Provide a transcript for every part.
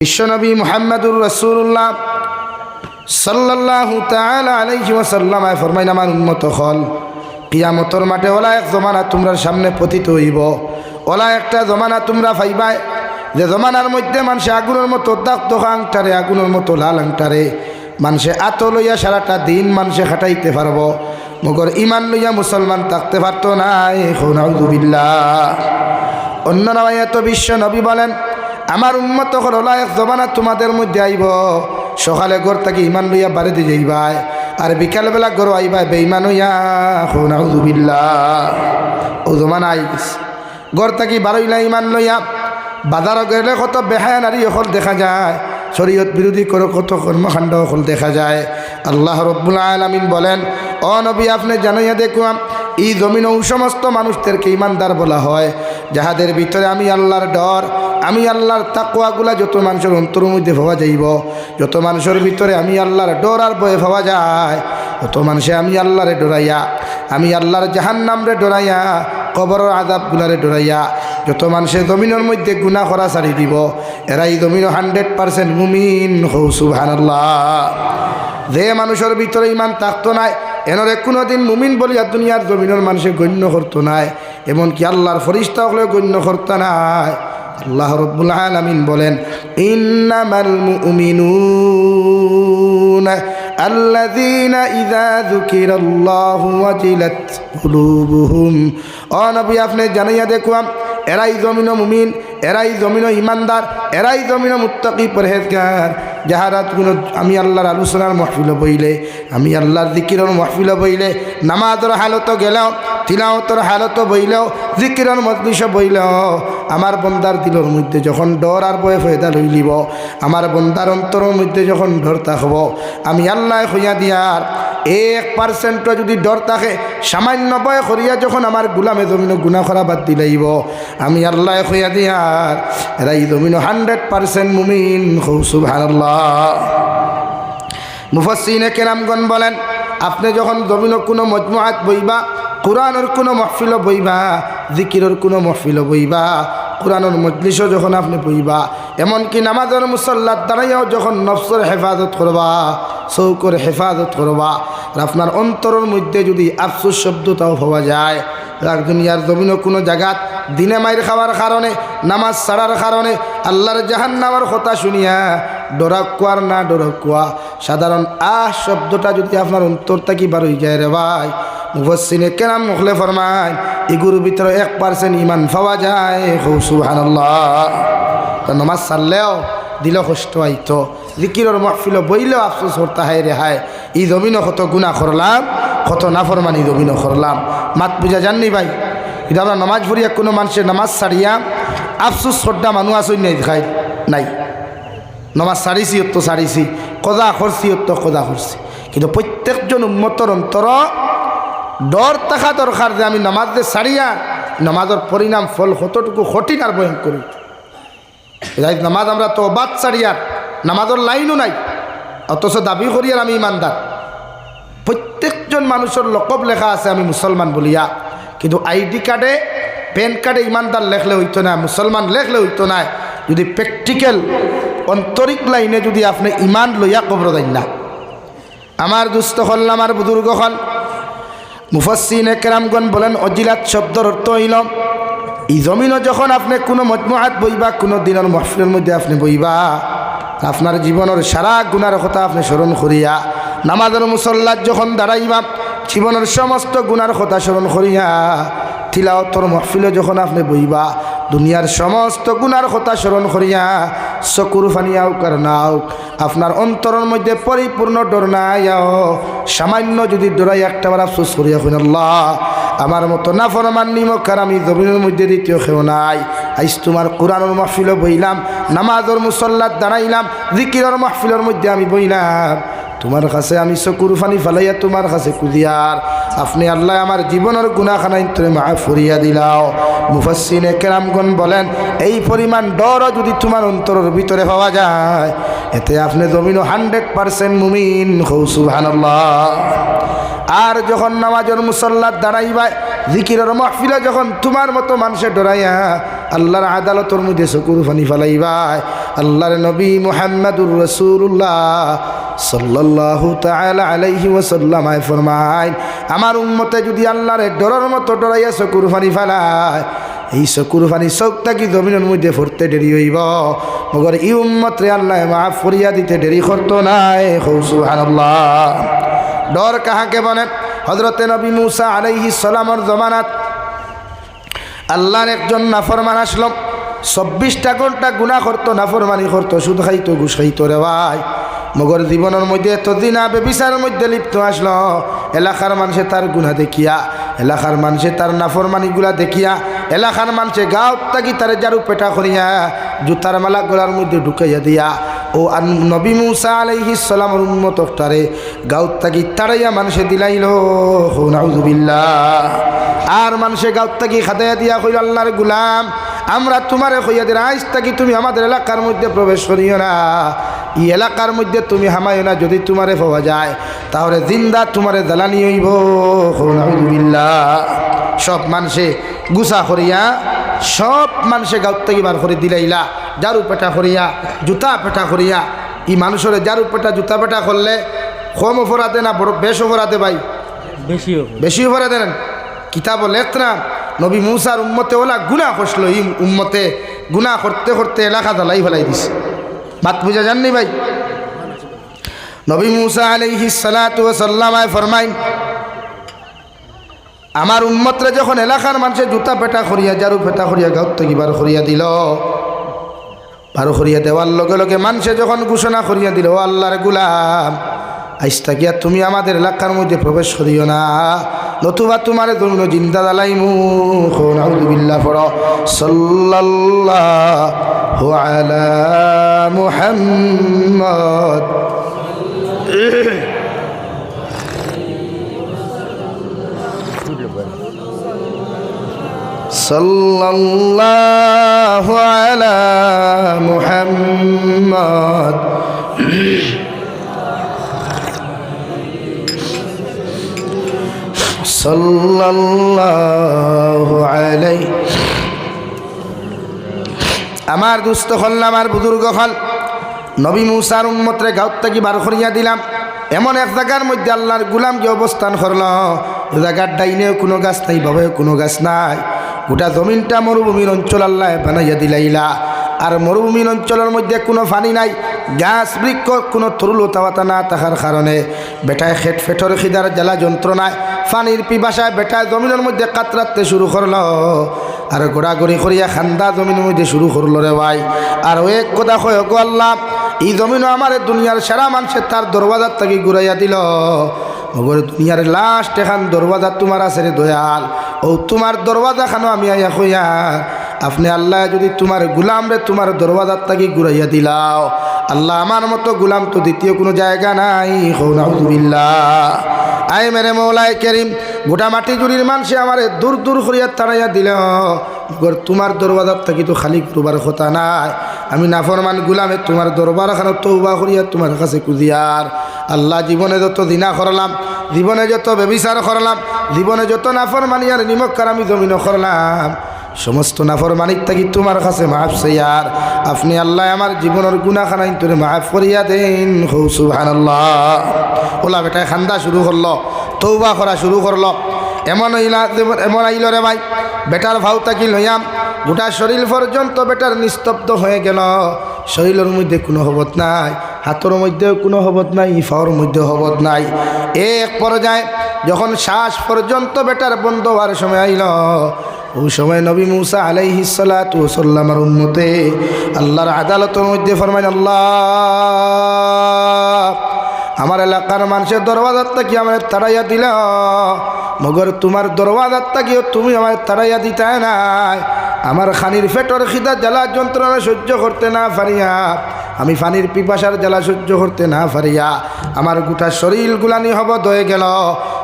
বিশ্বনবী মুহাম্মদুর রাসূলুল্লাহ সাল্লাল্লাহু তাআলা আলাইহি ওয়াসাল্লাম ফরমাইন, আমার উম্মত হল কিয়ামতের মাঠে ওলা এক জমানা তোমরা সামনে পতিত হইব। ওলা একটা জমানা তোমরা পাইবাই যে জমানার মধ্যে মানুষে আগুনের মতো দাগ আংটারে, আগুনের মতো লাল আংটারে মানুষে আত লইয়া সারাটা দিন মানুষে খাটাইতে পারব, মগর ইমান লইয়া মুসলমান থাকতে পারত না। নাউযুবিল্লাহ। অন্য নবায়ত বিশ্ব নবী বলেন, আমার উম্মত হল ওলা এক জমানা তোমাদের মধ্যে আইব, সকালে ঘর থেকে ইমান লইয়া বাড়িতে যাইবাই আর বিকালবেলা ঘর আইবাই বেঈমান হইয়া। নাউযুবিল্লাহ। ও জমানা আইস ঘর থেকে বারইলা ইমান লইয়া বাজার গেলে কত বেহায়া নারী হল দেখা যায়, শরীয়ত বিরোধী করে কত কর্মকাণ্ড হল দেখা যায়। আল্লাহ রব্বুল আলামিন বলেন, ও নবী আপনি জানাইয়া দেখুন এই জমিন ও সমস্ত মানুষদেরকে ইমানদার বলা হয় যাহাদের ভিতরে আমি আল্লাহর ডর, আমি আল্লাহর তাকওয়াগুলা যত মানুষের অন্তর মধ্যে পাওয়া যাইব, যত মানুষের ভিতরে আমি আল্লাহর ডর আর ভয় পাওয়া যায়, যত মানুষে আমি আল্লাহরে ডরাইয়া, আমি আল্লাহর জাহান্নামরে ডরাইয়া, কবরের আযাবগুলারে ডরাইয়া যত মানুষের জমিনের মধ্যে গুনাহ করা ছাড়ি দিব, এরাই জমিন 100% মুমিন। হৌ সুবহানাল্লাহ। যে মানুষের ভিতরে ইমান থাকতো নাই এনরে কোনোদিন মুমিন বলিয়া দুনিয়ার জমিনের মানুষে গণ্য করতো নাই, এমনকি আল্লাহর ফেরেশতা হলেও গণ্য করতো নাই। আল্লাহ রব্বুল আলামিন বলেন, ইন্নামাল মুমিনুনা আল্লাযীনা ইযা যুকিরাল্লাহু ওয়াজিলাত কুলুবুহুম। ও নবী আপনি জানাইয়া দেখুন এরাই জমিন মুমিন, এরাই জমিন ইমানদার, এরাই জমিন মুত্তাকি পরহেজগার, যাহারা কোনো আমি আল্লাহর আলোচনার মাহফিল বইলে, আমি আল্লাহর জিকিরের মাহফিল বইলে, নামাজের হালত গেলেও, তিলাওয়াতের হালত বইলেও, জিকিরের মজলিসে বইলেও আমার বন্দার দিলের মধ্যে যখন ডর আর ভয় ফয়দা লইলিব, আমার বন্দার অন্তরের মধ্যে যখন ডর থাকব, আমি আল্লাহ হইয়া দিয়ার 1% যদি ডর থাকে সামান্য ভয় করিয়া যখন আমার গুলামে জমিন গুনাহ করা বাদ দিলাইব, আমি আল্লাহ হইয়া দিয়ার এরাই জমিন 100% মুমিন। সুবহানাল্লাহ। মুফাসসিরিনে কেরামগণ বলেন, আপনি যখন জমিন কোনো মজমুআত বইবা, কোরআনের কোনো মাহফিল বইবা, জিকিরের কোনো মাহফিল বইবা, কোরআনের মজলিসও যখন আপনি বইবা, এমনকি নামাজের মুসল্লাত দাঁড়াইয়াও যখন নফসের হেফাজত করবা, চৌকর হেফাজত করবা, আর আপনার অন্তরের মধ্যে যদি আফসোস শব্দটাও পাওয়া যায়, আর দুনিয়ার জমিনও কোনো জায়গাত দিনে মাইর খাওয়ার কারণে, নামাজ ছাড়ার কারণে, আল্লাহর জাহান্নামের কথা শুনিয়া ডরাকুয়ার না ডরাকুয়া সাধারণ শব্দটা যদি আপনার অন্তর থেকে বার হয়ে যায় রে ভাই, মুফাসসিরিনে কেরাম মুখলে ফরমায় এগুলোর ভিতরে 1% ইমান পাওয়া যায়। সুবহানাল্লাহ। তো নামাজ ছাড়লেও দিল কষ্ট আইতো, জিকিরের মাহফিল বইলেও আফসোস করতে হায় রে হায়, এই জমিনও কত গুনাহ করলাম, কত নাফরমানি জমিনও করলাম। মাত বুঝা জাননি ভাই, এটা আমরা নামাজ পড়িয়া কোনো মানুষের নামাজ ছাড়িয়া আফসোস শ্রদ্ধা মানুষ আসই নাই দেখাই নাই। নামাজ ছাড়িছি তো ছাড়িছি, কজা করছি তো কজা করছি, কিন্তু প্রত্যেকজন উম্মতর অন্তর ডর থাকা দরকার যে আমি নামাজ দিয়ে ছাড়িয়া নামাজের পরিণাম ফল কতটুকু কঠিন আর ভয়ঙ্কর। নামাজ আমরা তো বাদ ছাড়িয়ার নামাজের লাইনও নাই, অথচ দাবি করিয়ার আমি ইমানদার। প্রত্যেকজন মানুষের লকব লেখা আছে আমি মুসলমান বলিয়া, কিন্তু আইডি কার্ডে, প্যান কার্ডে ইমানদার লেখলে হইতো না, মুসলমান লেখলে হইতো না, যদি প্র্যাকটিক্যাল অন্তরিক লাইনে যদি আপনি ইমান লইয়া কবর দেন না। আমার দুস্থ হল, আমার বুজুর্গ হল, মুফাসসিরিনে কেরামগণ বলেন, অজিলাত শব্দর অর্থ হইল এই জমিনও যখন আপনি কোনো মজমুআত বইবা, কোনো দিনের মাহফিলের মধ্যে আপনি বইবা, আপনার জীবনের সারা গুনার কথা আপনি স্মরণ করিয়া, নামাজের মুসল্লাত যখন দাঁড়াইবা জীবনের সমস্ত গুনার কথা স্মরণ করিয়া, তিলাওয়াতের মাহফিলে যখন আপনি বইবা দুনিয়ার সমস্ত গুনার কথা স্মরণ করিয়া, চকুর ফানি আউক আর না আউক আপনার অন্তরের মধ্যে পরিপূর্ণ ডর নাই, সামান্য যদি ডরাই একটাবার আফসোস করিয়া শুন, আল্লাহ আমার মতো নাফরমান নিমক আমি জমিনের মধ্যে দ্বিতীয় কেউ নাই। আইস তোমার কোরআনের মাহফিলও বইলাম, নামাজের মুসল্লাত দাঁড়াইলাম, জিকিরের মাহফিলের মধ্যে আমি বইলাম, তোমার কাছে আমি চকুর ফানি ফালাইয়া তোমার কাছে কুদিয়ার আপনি আল্লাহ আমার জীবনের গুনাহখানাই তুমি মাফ করিয়া দিলাও। মুফাসসিরিনে কেরামগণ বলেন, এই পরিমাণ ডরও যদি তোমার অন্তরের ভিতরে পাওয়া যায়, এতে আপনি জমিনও 100% মুমিন। সুবহানাল্লাহ। আর যখন নামাজের মুসল্লাত দাঁড়াইবা, জিকিরের মাহফিলে যখন তোমার মতো মানুষে ডরাইয়া আল্লাহর আদালতের মধ্যে চকুর পানি ফেলাইবা, আল্লাহর নবী মুহাম্মদুর রাসূলুল্লাহ সাল্লাল্লাহু তাআলা আলাইহি ওয়াসাল্লাম ফরমায়, আমার উম্মতে যদি আল্লাহর ডরার মতো ডরাইয়া চকুর পানি ফেলায়, এই চকুর পানি চোখ থাকি জমিনের মধ্যে পড়তে দেরি হইব, মগর এই উম্মতরে আল্লাহ মাফ করিয়া দিতে দেরি করতো নাই। সুবহানাল্লাহ। ডর কাহাকে বলে? হযরতে নবী মূসা আলাইহিস সালামের জমানাত আল্লাহর একজন নাফরমান আসলো, 24টা ঘন্টা গুনাহ করতো, নাফরমানি করতো, সুদ খাইতো, ঘুষ খাইতো রে ভাই। মগর জীবনের মধ্যে এতদিন বেবিচারের মধ্যে লিপ্ত আসলো। এলাকার মানুষে তার গুনাহ দেখিয়া, এলাকার মানুষে তার নাফরমানিগুলা দেখিয়া, এলাকার মানুষে গাঁও থাকি তার জারু পেটা করিয়া জুতার মালা গলার মধ্যে ঢুকাইয়া দিয়া ও নবী মূসা আলাইহিস সালামের উম্মতটারে গাঁও থাকি তাড়াইয়া মানুষে দিলাইল। নাউযুবিল্লাহ। আর মানুষে গাঁও থাকি খাদাইয়া দিয়া কইল, আল্লাহর গুলাম, আমরা তোমারে কইয়া দিই আজ থাকি তুমি আমাদের এলাকার মধ্যে প্রবেশ করিও না, এই এলাকার মধ্যে তুমি হামাইও না, যদি তোমারে পাওয়া যায় তাহলে জিন্দা তোমারে জ্বালানি হইব। নাউযুবিল্লাহ। সব মানুষে গুছা করিয়া, সব মানুষে গাঁও থেকে বার করে দিলাইলা, জারু পেটা করিয়া, জুতা পেটা করিয়া। এই মানুষের জারু পেটা জুতা পেটা করলে কম অপরাধে না বড় বেশ অপরাধে ভাই? বেশি অপরাধে নেন। কিতাব লেখনা নবী মূসার উম্মতে ওলা গুনাহ করছিল, এই উম্মতে গুনাহ করতে করতে এলাকা জ্বালাই ফেলাই দিছে। বাত বুঝা যাননি ভাই? নবী মূসা আলাইহিস সালাতু ওয়াস সালাম ফরমাইন, আমার উম্মতরে যখন এলাকার মানুষের জুতা পেটা করিয়া, জারু পেটা করিয়া গাঁও থেকে বার করিয়া দিল, বার করিয়া দেওয়ার লগে লগে মানুষে যখন ঘোষণা করিয়া দিল, ও আল্লাহর গুলাম, আজ থাকিয়া তুমি আমাদের এলাকার মধ্যে প্রবেশ করিও না, নতুবা তোমারে দৈন্য জিন্দা জ্বালাইমু। নাউযুবিল্লাহ। পড়ো সাল্লাল্লাহু আলা মুহাম্মদ। সাল্লাল্লাহু আলা মুহাম্মদ। সাল্লাল্লাহু আলাইহি। আমার দুস্থ হল, আমার বুজুর্গ হল, নবী মূসার উম্মতরে গাঁও থেকে বার করিয়া দিলাম। এমন এক জায়গার মধ্যে আল্লাহর গুলাম যে অবস্থান করল, জায়গার ডাইনেও কোনো গাছ নাই, বাবাও কোনো গাছ নাই, গোটা জমিনটা মরুভূমির অঞ্চল আল্লাহ বানাইয়া দিলাইলা। আর মরুভূমির অঞ্চলের মধ্যে কোনো পানি নাই, গাছ বৃক্ষ কোনো তরুলতা না থাকার কারণে বেটায় খেট ফেটর খিদার জ্বালা যন্ত্রণায় পানির পিপাসায় বেটায় জমিনের মধ্যে কাতরাতে শুরু করলো, আর গোড়াগড়ি করিয়া খান্দা জমিনের মধ্যে শুরু করলো রে ভাই। আর ও এক কথা কয়, গো আল্লাহ, এই জমিনও আমার দুনিয়ার সারা মানুষের তার দরওয়াজার থেকে ঘুরাইয়া দিল, মগর দুনিয়ার লাস্ট এখান দরওয়াজা তোমার আছে রে দয়াল, ও তোমার দরওয়াজা খানো আমি আইয়া কইয়া আপনি আল্লাহ যদি তোমার গুলাম রে তোমার দরওয়াজার থেকে ঘুরাইয়া দিলাও, আল্লাহ আমার মতো গুলাম তো দ্বিতীয় কোনো জায়গা নাই। নাউযুবিল্লাহ। আয় মেরে মৌলায় করিম, গোটা মাটি জুড়ির মানুষে আমারে দূর দূর করিয়া তাড়াইয়া দিল, তোমার দরবাজার থাকি তো খালি করবার কথা নাই, আমি নাফরমান গুলামে তোমার দরবার খানো তওবা করিয়া তোমার কাছে কুজিয়ার। আল্লাহ, জীবনে যত দিনা করলাম, জীবনে যত ব্যভিচার করলাম, জীবনে যত নাফরমানিয়ার নিমক্কার আমি জমিন করলাম, সমস্ত নাফরমানিক থাকি তোমার কাছে মাফ চাইয়ার। আপনি আল্লাহ আমার জীবনের গুনাহখানাই তোরে মাফ করিয়া দেন। সুবহানাল্লাহ। ওলা বেটায় খান্দা শুরু করলো, তওবা করা শুরু করলো। এমন আইল রে ভাই, বেটার ভাও তাকি লইয়াম গোটা শরীর পর্যন্ত বেটার নিস্তব্ধ হয়ে গেল। শরীরের মধ্যে কোনো হবত নাই, হাতের মধ্যেও কোনো হবত নাই, পাওয়ার মধ্যে হবত নাই। এক পর্যায়ে যখন শ্বাস পর্যন্ত বেটার বন্ধ হওয়ার সময় আইল, ওই সময় নবী মূসা আলাইহিস সালাতু ওয়াস সালামের উম্মতে আল্লাহর আদালতের মধ্যে ফরমায়, আল্লাহ, আমার এলাকার মানুষের দরওয়াজার থেকে আমার তাড়াইয়া দিল, মগর তোমার দরওয়াজার থেকেও তুমি আমার তাড়াইয়া দিতে নাই। আমার খানির ফেটর খিদা জ্বালা যন্ত্রণা সহ্য করতে না পারিয়া, আমি পানির পিপাসার জ্বালা সহ্য করতে না পারিয়া আমার গোটা শরীর গুলানি হবদ হয়ে গেল,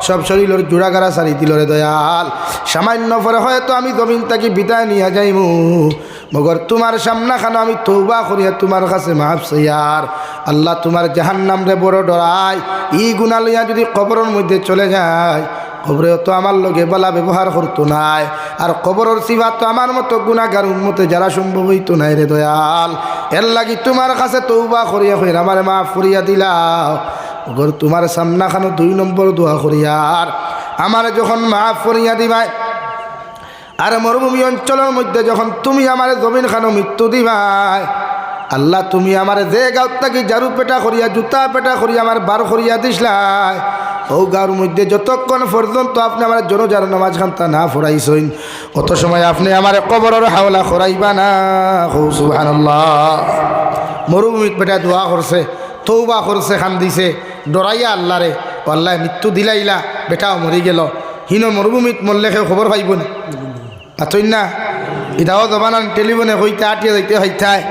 সব শরীরের জোড়াগাড়া সারি দিল রে দয়াল। সামান্য পরে হয়তো আমি জমিন থেকে বিদায় নিয়ে যাইমু, মগর তোমার সামনা খানো আমি তওবা করিয়া তোমার কাছে মাফ চাইয়ার। আল্লাহ, তোমার জাহান্নাম রে বড় ডরাই, ই গুনাহ লইয়া যদি কবরের মধ্যে চলে যায়, কবরে তো আমার লগে বলা ব্যবহার করতো নাই, আর কবরের সিফাত তো আমার মতো গুনাহগার উম্মতে যারা সম্ভব হইতো নাই রে দয়াল। এর লাগি তোমার কাছে তওবা করিয়া কইরা আমারে মাফ করিয়া দিলাও। ওগর তোমার সামনা খানো 2 নম্বর দোয়া করিয়ার আমারে যখন মাফ করিয়া দিবাই, আর মরুভূমি অঞ্চলের মধ্যে যখন তুমি আমার জমিন খানো মৃত্যু দিবাই, আল্লাহ তুমি আমার যে গাঁত থাকি জারু পেটা করিয়া জুতা পেটা করিয়া আমার বার করিয়া দিসলাই, ও গাঁর মধ্যে যতক্ষণ পর্যন্ত আপনি আমার জনজার নামাজ খান্তা না ফরাইছেন, অত সময় আপনি আমার কবরের হাওলা করাইবা না। সুবহানাল্লাহ। মরুভূমিত পেটা দোয়া করছে, তওবা করছে, খান দিছে, ডরাইয়া আল্লাহ রে, আল্লাহ মৃত্যু দিলাইলা, বেটাও মরি গেল। হিন মরুভূমিত মরলে কেউ খবর পাইব না, আতই না। ইদাও জবানান টেলিফোনে হইতে আটিয়া যাইতে হইতায়।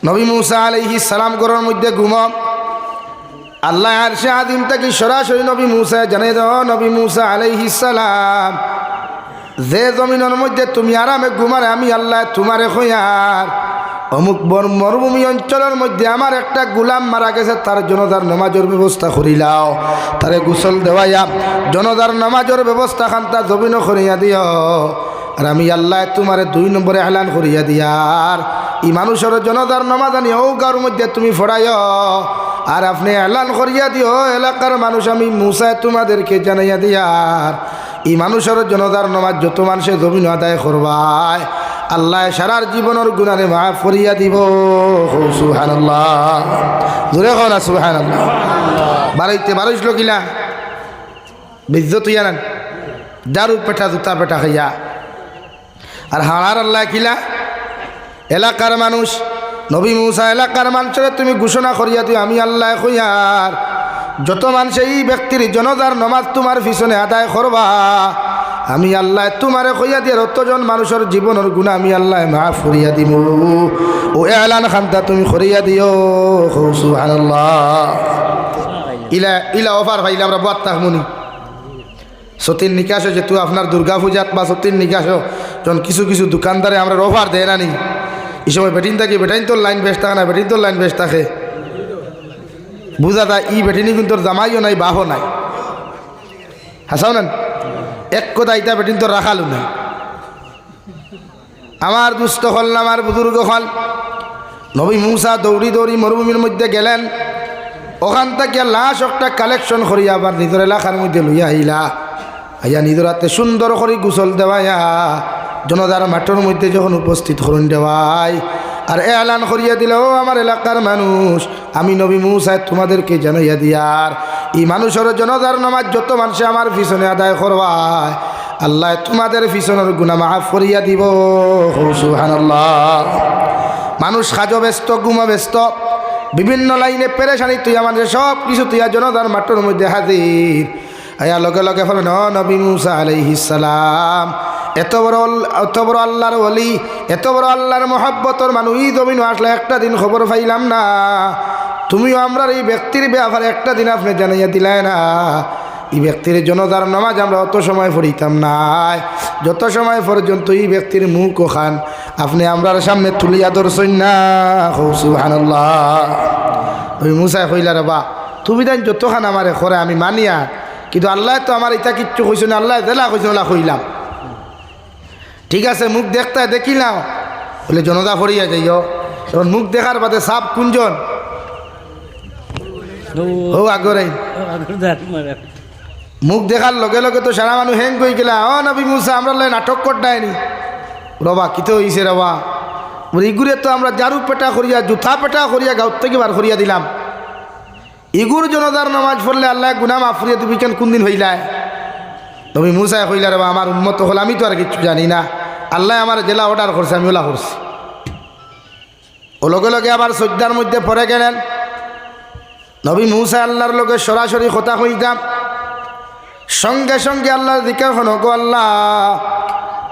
নবী মুসা আলাইহিস সালাম ঘরের মধ্যে ঘুম, আল্লাহ আরশে আযীম থেকে সরাসরি নবী মুসা জানাই দাও, নবী মুসা আলাইহিস সালাম যে জমিনের মধ্যে তুমি আরামে ঘুমারে আমি আল্লাহ তোমারে কইয়ার অমুক মরুভূমি অঞ্চলের মধ্যে আমার একটা গোলাম মারা গেছে, তার জনতার নামাজের ব্যবস্থা করিলাও, তারে গোসল দেওয়াইয়া জনতার নামাজের ব্যবস্থা খান্তা জমিন করিয়া দিও, আর আমি আল্লাহ তোমারে 2 নম্বরে এলান করিয়া দিয়ার ই মানুষের জনতার নামাজ আনি ও গাঁর মধ্যে তুমি ফড়াইও, আর আপনি এলান করিয়া দিও এলাকার মানুষ আমি মুসা তোমাদেরকে জানাইয়া দিয়ার ই মানুষের জনতার নামাজ যত মানুষে জমিন আদায় করবায় আল্লাহ সারার জীবনের গুনারে মাফ করিয়া দিব। সুবহানাল্লাহ। জোরে কও না সুবহানাল্লাহ। বাড়াইতে বাড়াইছিল কিলা বিজ্জত ইয়ান দারু পেটা জুতা পেটা খাইয়া, আর হাড়ার আল্লাহ কিলা এলাকার মানুষ নবী মুসা এলাকার মানুষের তুমি ঘোষণা করিয়া দিও আমি আল্লাহ কইয়ার যত মানুষ এই ব্যক্তির জনতার নামাজ তোমার পিছনে আদায় করবা আমি আল্লাহ তোমারে কইয়া দিয়ে অতজন মানুষের জীবনের গুণা আমি আল্লাহ মাফ করিয়া দিব। ও এলান খান্তা তুমি করিয়া দিও। সুবহানাল্লাহ। ইলা ইলা অফার ভাইলা আমরা বাত তাহমুনি সতীর নিকাশ যেহেতু আপনার দুর্গা পূজাত বা সতীর নিকাশ যখন কিছু কিছু দোকানদারে আমরা অফার দেয় না নি, এই সময় বেটিন থাকি বেটাইন তোর লাইন বেশ থাকে না, বেটিন তোর লাইন বেশ থাকে বুঝা যায় ই বেটিনি কিন্তু জামাইও নাই বাহও নাই, হাসাও না এক কথা ইটা বেটিন তোর রাখালো নাই। আমার দুস্থ হল না আমার বুজুর্গ হল নবী মুসা দৌড়ি দৌড়ি মরুভূমির মধ্যে গেলেন, ওখান থেকে লাশ একটা কালেকশন করিয়া আবার নিজের এলাকার মধ্যে লইয়া আইলা, আইয়া নিজের হাতে সুন্দর করে গোসল দেওয়াইয়া জনতার মাঠের মধ্যে যখন উপস্থিত করুন দেওয়াই আর এলান করিয়া দিল ও আমার এলাকার মানুষ আমি নবী মুসা তোমাদেরকে জানাইয়া দিয়ার এই মানুষের জনতার নামাজ যত মানুষে আমার পিছনে আদায় করবায় আল্লাহ তোমাদের পিছনের গুনাহ মাফ করিয়া দিব। সুবহানাল্লাহ। মানুষ খাজো ব্যস্ত ঘুমো ব্যস্ত বিভিন্ন লাইনে পেরেশানি তুই আমাদের সব কিছু তুই জনতার মাঠের মধ্যে হাজির আয়া লগে লগে বলেন ও নবী মুসা আলাইহিস সালাম এত বড় আল্লাহর ওলি এত বড় আল্লাহর মহব্বতর মানুষ এই জমিন আসলে একটা দিন খবর পাইলাম না, তুমিও আমরা এই ব্যক্তির ব্যাপারে একটা দিন আপনি জানাইয়া দিলাই না, এই ব্যক্তির জনতার নামাজ আমরা অত সময় পড়িতাম না, যত সময় পর্যন্ত এই ব্যক্তির মুখ খান আপনি আমরার সামনে তুলিয়া ধরছেন না। সুবহানাল্লাহ। ওই মুসা কইলা রে বা তুমি তাই যতখান আমারে করে আমি মানিয়া, কিন্তু আল্লাহ তো আমার ইটা কিচ্ছু কইছে না, আল্লাহ জেলা কইছে ওলা কইলাম ঠিক আছে মুখ দেখতে দেখিলাম বলে জনতা ফরিয়া যাইও, তখন মুখ দেখার বাদে সাপ কুঞ্জন ও আগরে মুখ দেখার লগে লগে তো সারা মানুষ হ্যাং কই গেলা ও নবী মুসা আমরা নাটক করতাইনি রবা কিতো হইছে রবা বলে ইগুরে তো আমরা জারু পেটা করিয়া জুথা পেটা করিয়া গাঁত থেকে বার করিয়া দিলাম, ইগুর জনতার নামাজ পড়লে আল্লাহ গুনাহ মাফ করিয়া দিবি কেন কোন দিন হইলায়। নবী মুসা কইলা রে আমার উম্মত হল আমি তো আর কিছু জানি না, আল্লাহ আমার জেলা অর্ডার করছে আমি ওলা করছি। ও লগে লগে আবার সজ্জার মধ্যে পড়ে গেলেন নবী মুসা আল্লাহর লগে সরাসরি কথা কইতাম, সঙ্গে সঙ্গে আল্লাহর দিকে হনো গো আল্লাহ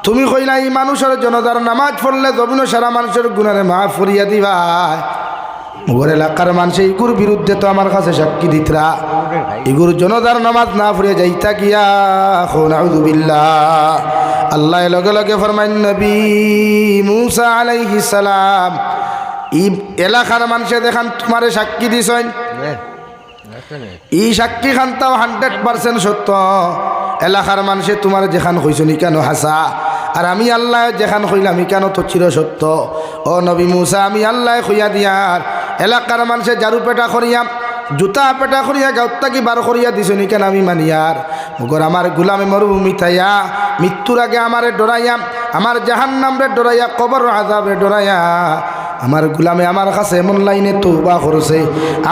তুমি কইলা এই মানুষের জনতার নামাজ পড়লে জমিন সারা মানুষের গুনারে মাফ করিয়া দিবা, মোর এলাকার মানুষ ইগুর বিরুদ্ধে তো আমার কাছে সাক্ষী দিতরা, ইগুর জনতার নামাজ না পড়িয়া যাইতা গিয়া নাউযু বিল্লাহ। আল্লাহ লগে লগে ফরমাইন নবী মুসা আলাইহিস সালাম এই এলাকার মানুষে দেখান তোমারে সাক্ষী দিছেন ই সাক্ষী খানটাও 100% সত্য। এলাকার মানুষে তোমার যেখান হইছনি কেন হাসা, আর আমি আল্লাহ যেখান হইলাম কেন তো চির সত্য। ও নবী মুসা, আমি আল্লাহ হইয়া দিয়ার এলাকার মানুষে জারু পেটা করিয়াম, জুতা পেটা করিয়া গাঁত কি বার করিয়া দিছনি কেন আমি মানিয়ার। মগর আমার গুলামে মরুভূমি থাইয়া মৃত্যুর আগে আমারে ডরাইয়া, আমার জাহান্নাম রে ডরাইয়া, কবর আযাব রে ডরাইয়া, আমার গুলামে আমার কাছে এমন লাইনে তওবা করছে,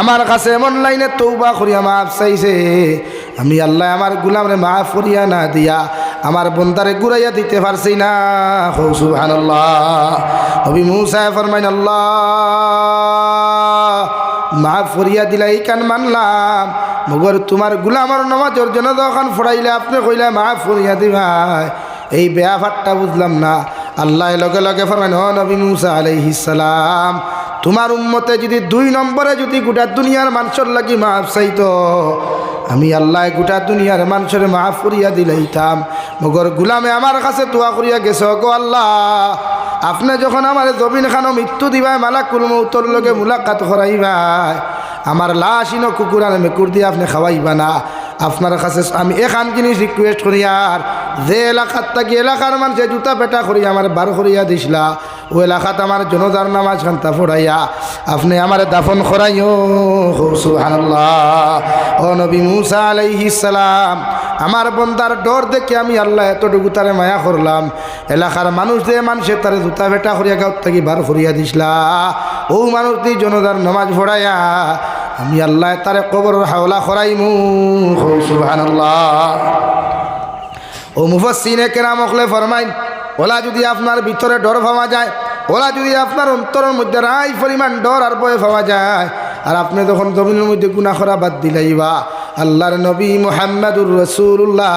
আমার কাছে এমন লাইনে তওবা করিয়া মাফ চাইছে। আমি আল্লাহ আমার গুলামরে মাফ করিয়া না দিয়া আমার বন্দারে ঘুরাইয়া দিতে পারছি না। সুবহানাল্লাহ। নবী মুসা ফরমাইন, আল্লাহ মাফ করিয়া দিলা এই কান মানলাম, মগর তোমার গুলামর নামাজের জন্য যখন ফড়াইলে আপনি কইলা মাফ করিয়া দিবাই, এই ব্যাপারটা বুঝলাম না। আল্লাহ লগে লগে ফরমাইন, ও নবী মুসা আলাইহিস সালাম, তোমার উম্মতে যদি 2 নম্বরে যদি গোটা দুনিয়ার মানুষের লাগি মাফ চাইতো, আমি আল্লাহ গোটা দুনিয়ার মানুষের মাফ করিয়া দিলাইতাম। মগর গুলামে আমার কাছে দোয়া করিয়া গেছে, গো আল্লাহ আপনি যখন আমার জমিন খানো মৃত্যু দিবাই, মালাকুল মউতর লগে মুলাকাত করাইবাই, আমার লাশ ইনো কুকুর আর মেকুর দিয়ে আপনি খাওয়াইবা না। আপনার কাছে আমি এখান জিনিস রিকোয়েস্ট করি, আর যে এলাকার থাকি এলাকার মানুষে জুতা পেটা করি আমার বার করিয়া দিসলা, ও এলাকাত আমার জনজার নামাজ খান্তা ফোড়াইয়া আপনি আমার দাফন করাইও। সুবহানাল্লাহ। ও নবী মুসা আলাইহিস সালাম, আমার বন্দার ডর দেখে আমি আল্লাহ এতটুকু তারে মায়া করলাম, এলাকার মানুষ যে মানুষে তারে জুতা পেটা করিয়া গাঁত থাকি বার করিয়া দিসলা, ও মানুষ দিয়ে জনজার নামাজ ফোড়াইয়া আমি আল্লাহ তারে কবরের হাওলা করাইমু। সুবহানাল্লাহ। ও মুফাসসিরিনে কেরাম হলে ফরমাইন, ওলা যদি আপনার ভিতরে ডর পাওয়া যায়, ওলা যদি আপনার অন্তরের মধ্যে রাই পরিমাণ ডর আর ভয় পাওয়া যায়, আর আপনি যখন জমিনের মধ্যে গুনাহ করা বাদ দিলাইবা, আল্লাহর নবী মুহাম্মদুর রাসূলুল্লাহ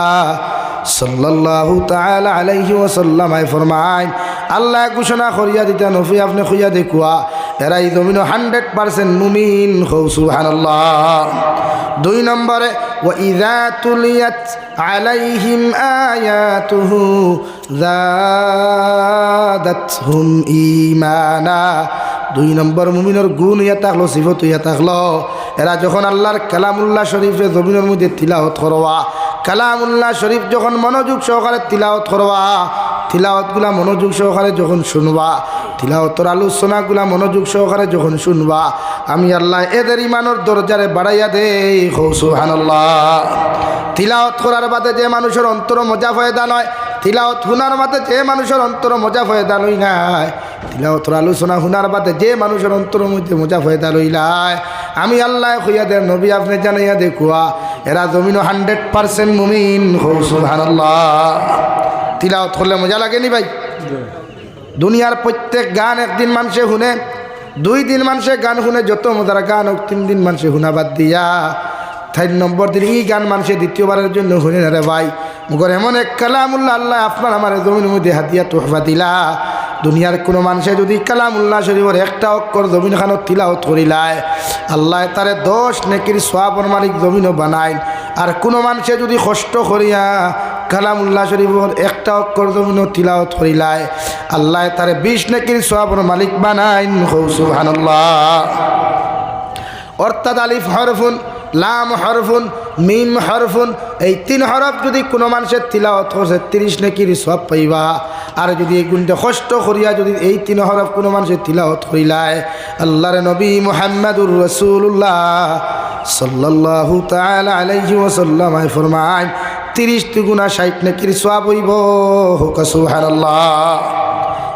সাল্লাল্লাহু তাআলা আলাইহি ওয়াসাল্লাম ফরমাইন, আল্লাহ ঘোষণা করিয়া দিতা নবী আপনি কইয়া দেখুয়া এরাই জমিন 100% মুমিন। সুবহানাল্লাহ। 2 নম্বরে, ওয়া ইযা তুলিয়াত আলাইহিম আয়াতুহু যাদাতহুম ঈমানা। 2 নম্বর মুমিনের গুণ ইয়া থাকলো, সিফত ইয়া থাকলো, এরা যখন আল্লাহর কালামুল্লাহ শরীফে জমিনের মধ্যে তিলাওয়াত করবা, কালামুল্লাহ শরীফ যখন মনোযোগ সহকারে তিলাওয়াত করবা, তিলাওয়াতগুলা মনোযোগ সহকারে যখন শুনবা, তিলাওয়াতের আলোচনাগুলা মনোযোগ সহকারে যখন শুনবা, আমি আল্লাহ এদের ইমানের দরজারে বাড়াইয়া দেই। সুবহানাল্লাহ। তিলাওয়াত করার বাদে যে মানুষের অন্তর মজা ফয়দা নয়, তিলাওয়াত শুনার বাদে যে মানুষের অন্তর মজা ফয়দা লই নাই, তিলাওয়াতের আলোচনা শুনার বাদে যে মানুষের অন্তর মধ্যে মজা ফয়দা লইলাই, আমি আল্লাহ কইয়া দেন নবী আপনি জানাইয়া দেখুয়া এরা জমিন 100% মুমিন। সুবহানাল্লাহ। তিলাওয়াত করলে মজা লাগেনি ভাই? দুনিয়ার প্রত্যেক গান একদিন মানুষে শুনে, 2 দিন মানুষে গান শুনে, যত মজার গান হোক 3 দিন মানুষে শুনা বাদ দিয়া 4 নম্বর দিন এই গান মানুষে দ্বিতীয়বারের জন্য শুনে না রে ভাই। মগর এমন এক কালামুল্লাহ আল্লাহ আপনার আমার জমিনের মধ্যে হাতিয়া তোহফা দিলা, দুনিয়ার কোনো মানুষে যদি কালামুল্লাহ শরীফের একটা অক্ষর জমিন খানত তিলাওয়াত করিলায়, আল্লাহ তারে 10 নেকির সওয়াবের মালিক জমিনও বানায়। আর কোনো মানুষে যদি কষ্ট করিয়া কালামুল্লাহ শরীফের একটা অক্ষর জমিনও তিলাওয়াত করিলায়, আল্লাহ তারে 20 নেকির সওয়াবের মালিক বানায়। সুবহানাল্লাহ। অর্থাৎ আলিফ হরফুন, লাম হরফুন, মিম হরফুন, এই 3 হরফ যদি কোনো মানুষের তিলাওয়াত করছে 30 নেকির সওয়াব পাইবা। আর যদি এই গুণটা কষ্ট করিয়া যদি এই 3 হরফ কোনো মানুষের তিলাওয়াত করিলায়, আল্লাহর নবী মুহাম্মদুর রাসূলুল্লাহ সাল্লাল্লাহু তাআলা আলাইহি ওয়াসাল্লাম ফরমায় 30 দুগুণা 60 নেকির সওয়াব হইব। সুবহানাল্লাহ।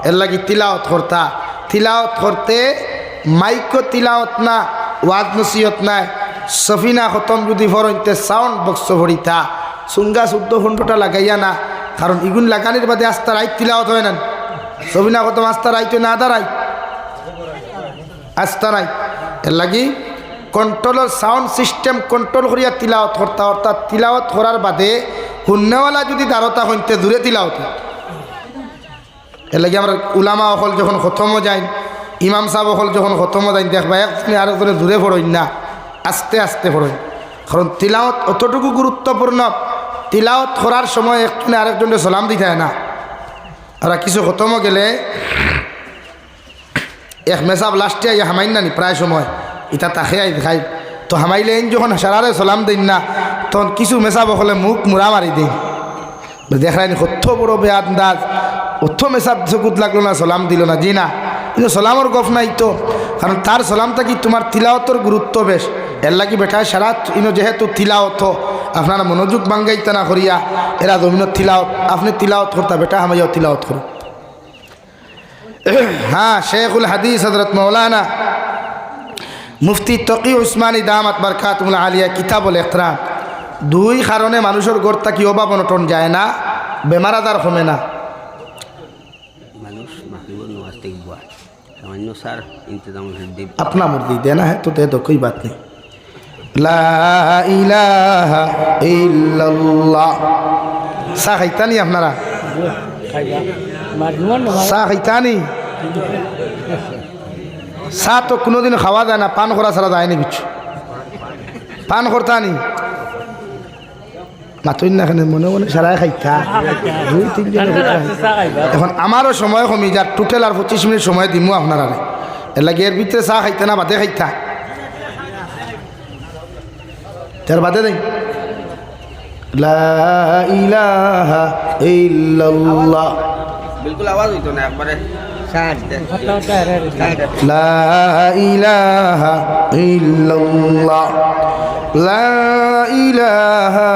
এর লাগি তিলাওয়াত করতা, তিলাওয়াত করতে মাইকো তিলাওয়াত না, ওয়াজ নসিহত নাই, সফিনা খতম যদি ফরইতে সাউন্ড বক্স ভরিতা সুঙ্গা 14 ঘন্টা লাগাইয়া না, কারণ ইগুন লাগানির বাদে আস্তা রাইত তিলাওয়াত হয় না। সফিনা খতম আস্তা রাইতে না দাঁড়াই, আস্তা রাই। এর লাগি কন্ট্রোলের সাউন্ড সিস্টেম কন্ট্রোল করিয়া তিলাওয়াত করতা। অর্থাৎ তিলাওয়াত করার বাদে হুন্নেওয়ালা যদি দাঁড়তা হইতে দূরে তিলাওয়াত। এর লাগি আমরা উলামা অকল যখন খতমও যাই, ইমাম সাহেব অকল যখন খতমও যাই, দেখবা একজনে আরেকজনে দূরে পড়ইন না, আস্তে আস্তে পড়েন। কারণ তিলাওয়াত অতটুকু গুরুত্বপূর্ণ, তিলাওয়াত করার সময় একজনে আরেকজনে সালাম দিতে হয় না। আর কিছু খতমও গেলে এক মেসাব লাস্টে আইয়া হামাইন নানি, প্রায় সময় ইটা তাকে আই খাই তো হামাইলে যখন সারারে সালাম দিন না তখন কিছু মেশা বকলে মুখ মুড়া মারি দিন দেখায়নি কত বড় বেআন্দাজ অত মেশাব চকুত লাগলো না সালাম দিল না জি না কিন্তু সালামর গফ নাই তো কারণ তার সালামটা কি তোমার তিলাওতর গুরুত্ব বেশ এর লাগি বেটায় সারা যেহেতু তিলাওত আপনারা মনোযোগ বাঙ্গাইতে না করিয়া এরা জমিন তিলাওত আপনি তিলাওত করতা বেটা হামাইয়াও তিলাওত করো। হ্যাঁ শেখুল হাদিস হযরত মৌলানা মুফতি তকি উসমানী দামাত বারকাতুল আলিয়া কিতাবুল ইকরাম দুই কারণে মানুষের গড়তা কি অভাব অনটন যায় না বেমার আজার কমে না মানুষ মাহরিবুর নামাজ থেকে বুয়া সামান্য সার ইন্তজাম দেব अपना मुर्दी देना है तो दे दो कोई बात नहीं ला इलाहा इल्लल्लाह सा खाइतानी আপনারা सा খাইতানি सा तो কোনোদিন খাওয়া যায় না পান করা ছাড়া যায় না কিছু পান করতানি মাতুই না এখানে মনে মনে সারাই খাইতা দুই তিনজন এখন আমারও সময় কমি যার টোটাল আর 25 মিনিট সময় দিমু আপনারা এর লাগে এর ভিতরে চা খাইতা না বাদে খাইতা তার বাদে দেই লা ইলাহা ইল্লাল্লাহ বিলকুল আওয়াজ হইতো না একবারে লা ইলাহা ইল্লাল্লাহ লা ইলাহা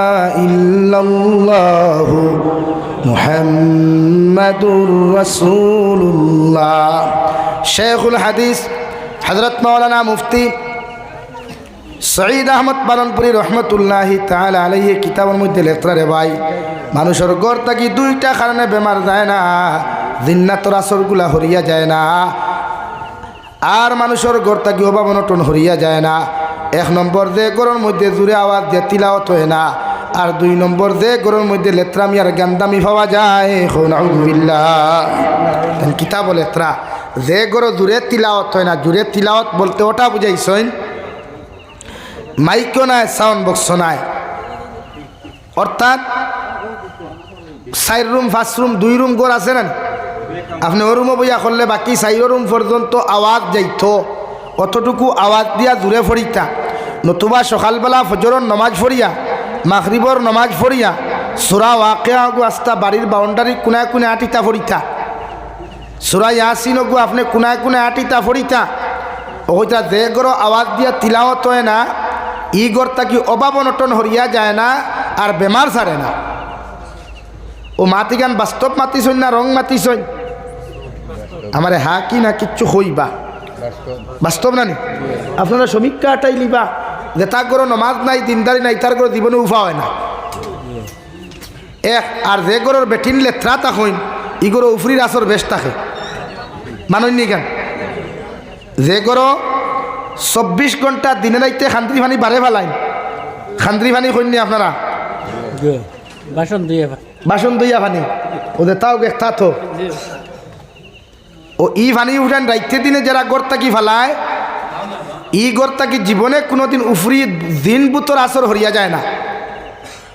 ইল্লাল্লাহ মুহাম্মাদুর রাসূলুল্লাহ শেখুল হাদিস হযরত মাওলানা মুফতি সঈদ আহমদ বালনপুরি রহমতুল্লাহি তাআলা আলাইহি কিতাবের মধ্যে লেখরা রে ভাই মানুষের গড় থাকি দুইটা কারণে বেমার যায় না জিন্নাতর আসরগুলা হরিয়া যায় না আর মানুষের গড় থাকি অভাব অনটন হরিয়া যায় না এক নম্বর যে গড়ের মধ্যে জুড়ে আওয়াজ দিয়ে তিলাওয়াত হয় না আর দুই নম্বর যে গড়ের মধ্যে লেত্রামি আর গান্দামি পাওয়া যায় নাউযুবিল্লাহ কিতাব লেত্রা যে গড় জুড়ে তিলাওয়াত হয় না জুড়ে তিলাওয়াত বলতে ওটা বুঝাইছেন মাইকও নাই সাউন্ড বক্স নাই অর্থাৎ 4 রুম 5 রুম 2 রুম ঘর আছে না আপনি ও রুমও বইয়া করলে বাকি 4 রুম পর্যন্ত আওয়াজ যাইত অতটুকু আওয়াজ দিয়া দূরে ফরিতা নতুবা সকালবেলা ফজরের নমাজ ফরিয়া মাগরিবর নমাজ ফরিয়া সূরা ওয়াকিয়া গো আস্তা বাড়ির বাউন্ডারি কোনায় কোনায় আটিতা ফরিতা সূরা ইয়াসিন গো আপনি কোনায় কোনায় আটিতা ফরিতা ওইটা যে গরো আওয়াজ দিয়া তিলাওয়াত হয় না ই গড় তাকি অভাব অনটন হরিয়া যায় না আর বেমার ছাড়ে না ও মাতি গান বাস্তব মাতিছই না রং মাতিছই আমারে হা কি না কিচ্ছু হইবা বাস্তব না নি আপনারা সমীক্ষা আটাই লিবা যে তার গরো নমাজ নাই দিনদারি নাই তার গরো জীবনে উফা হয় না এক আর যে গরোর বেটিন লেত্রা তা হইন ই গরো উফরির আসর বেশ থাকে মাননি কেন যে গরো 24 ঘন্টা দিনে রাইতে খান্দ্রি পানি বারে ফেলাইন খান্দ্রি পানি কইনি আপনারা বাসন দইয়া পানি ওদের তাও একটা তো ও ই পানি উঠান রাইতে দিনে যারা গড়তা কি ফেলায় ই গড়তা কি জীবনে কোনোদিন উফরি দিন বুতর আসর হরিয়া যায় না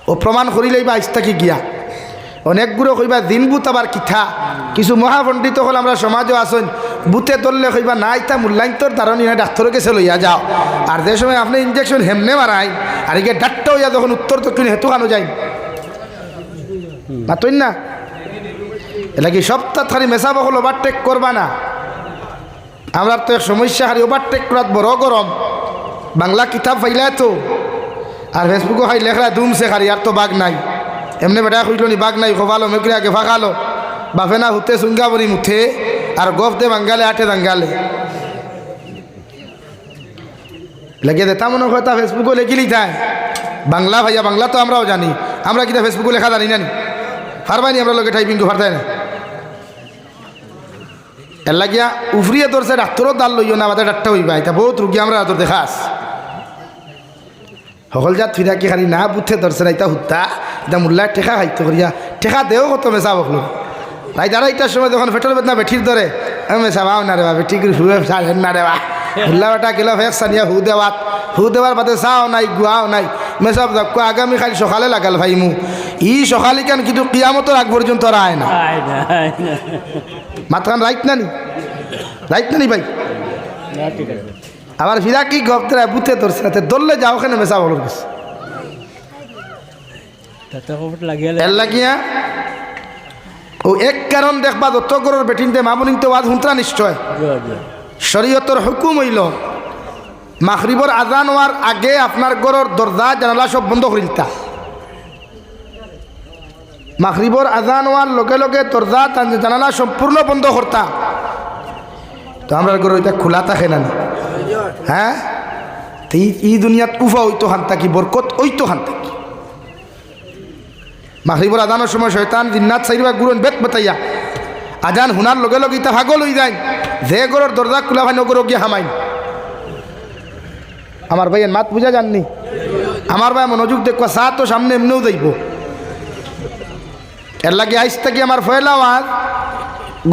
ও প্রমাণ করিলেই বা আইস্তা কি গিয়া অনেকগুলো কইবা দিন বুত আবার কিঠা কিছু মহাপণ্ডিত হল আমরা সমাজও আসেন বুথে ধরলে কইবা না ইতা মূল্যায়ন্তর ধারণী না ডাক্তারের কাছে লইয়া যাও আর যে সময় আপনি ইঞ্জেকশন হেমনে মারাই আর একে ডাক্তার হইয়া যখন উত্তর দক্ষিণ হেতু খানো যাই পাতইন না এটা কি সপ্তাহ খালি মেশাব হল ওভারটেক করবা না আমরা তো এক সমস্যা খালি ওভারটেক করাত বড় গরম বাংলা কিতাব ফাইলা তো আর ফেসবুকও খাই লেখা দুমছে খালি আর তো বাঘ নাই এমনি বেটা খুঁজলো নি বাঘ নাই খোফালো মেকরি আগে ফাঁকালো বাফে না হুতে সুঙ্গা বলি মুঠে আর গফ দে বাঙ্গালে আটে দাঙ্গালে লেগে দেতা মনে হয় তা ফেসবুকও লেখিলি যায় বাংলা ভাইয়া বাংলা তো আমরাও জানি আমরা কিনা ফেসবুকে লেখা জানি না পারবানি আমরা লোকে টাইপিং তো পারতাই না এর লাগিয়া উফরিয়ে ধরছে ডাক্তারও দাল লইও না আমাদের ডাক্তার হইবা এটা বহুত রুগী আমরা তোর দেখাস সকল যা থুইরা কি খালি না বুথে ধরছে না এটা হুত্তা এটা মূল্যায় টেকা খাইতে করিয়া টেকা দেও কত মেশা বকলো তাই যারা এইটার সময় যখন ফেটল বেদনা বেঠির ধরে মেশা ভাও না রে বা বেটি করে শুয়ে সারেন না রে বা মুল্লা বেটা গেল ফেক সানিয়া হু দেওয়ার বাদে চাও নাই গুয়াও নাই মেসাব যাক আগামী খালি সকালে লাগাল ভাই মু ই সকালে কেন কিন্তু কিয়ামতের আগ পর্যন্ত আর আয় না মাতখান রাইট না নি ভাই আবার ফিরা কি গপ্তরা বুতে ধরছে না ধরলে যাও ওখানে মেশা বলো গেছে এর লাগিয়া ও এক কারণ দেখবা দত্ত গরর বেটিনতে মামুনিতে ওয়াজ হুন্ত্রা নিশ্চয় শরীয়তর হুকুম হইল মাগরিবর আজান হওয়ার আগে আপনার গরর দরজা জানালা সব বন্ধ করে দিতা মাগরিবর আজান হওয়ার লগে লগে দরজা জানালা সম্পূর্ণ বন্ধ করতা তো আমরা গরর এটা খোলা থাকে না হ্যাঁ এই দুনিয়াত উফা হইতো খান থাকি বরকত হইতো খান থাকি মাগরিবর আজানের সময় শয়তান জিন্নাত সাইরবা গুরন বেত বতাইয়া আজান হুনার লগে লগে ইতা ভাগল হই যায় যে গরর দরজা খোলা ভাই নগর গিয়ে হামাইন আমার ভাইয়ের মাত বুঝা যাননি আমার ভাই মনোযোগ দেখবা চা তো সামনে এমনিও যাইব এর লাগে আইস থাকি আমার ফয়লা আওয়াজ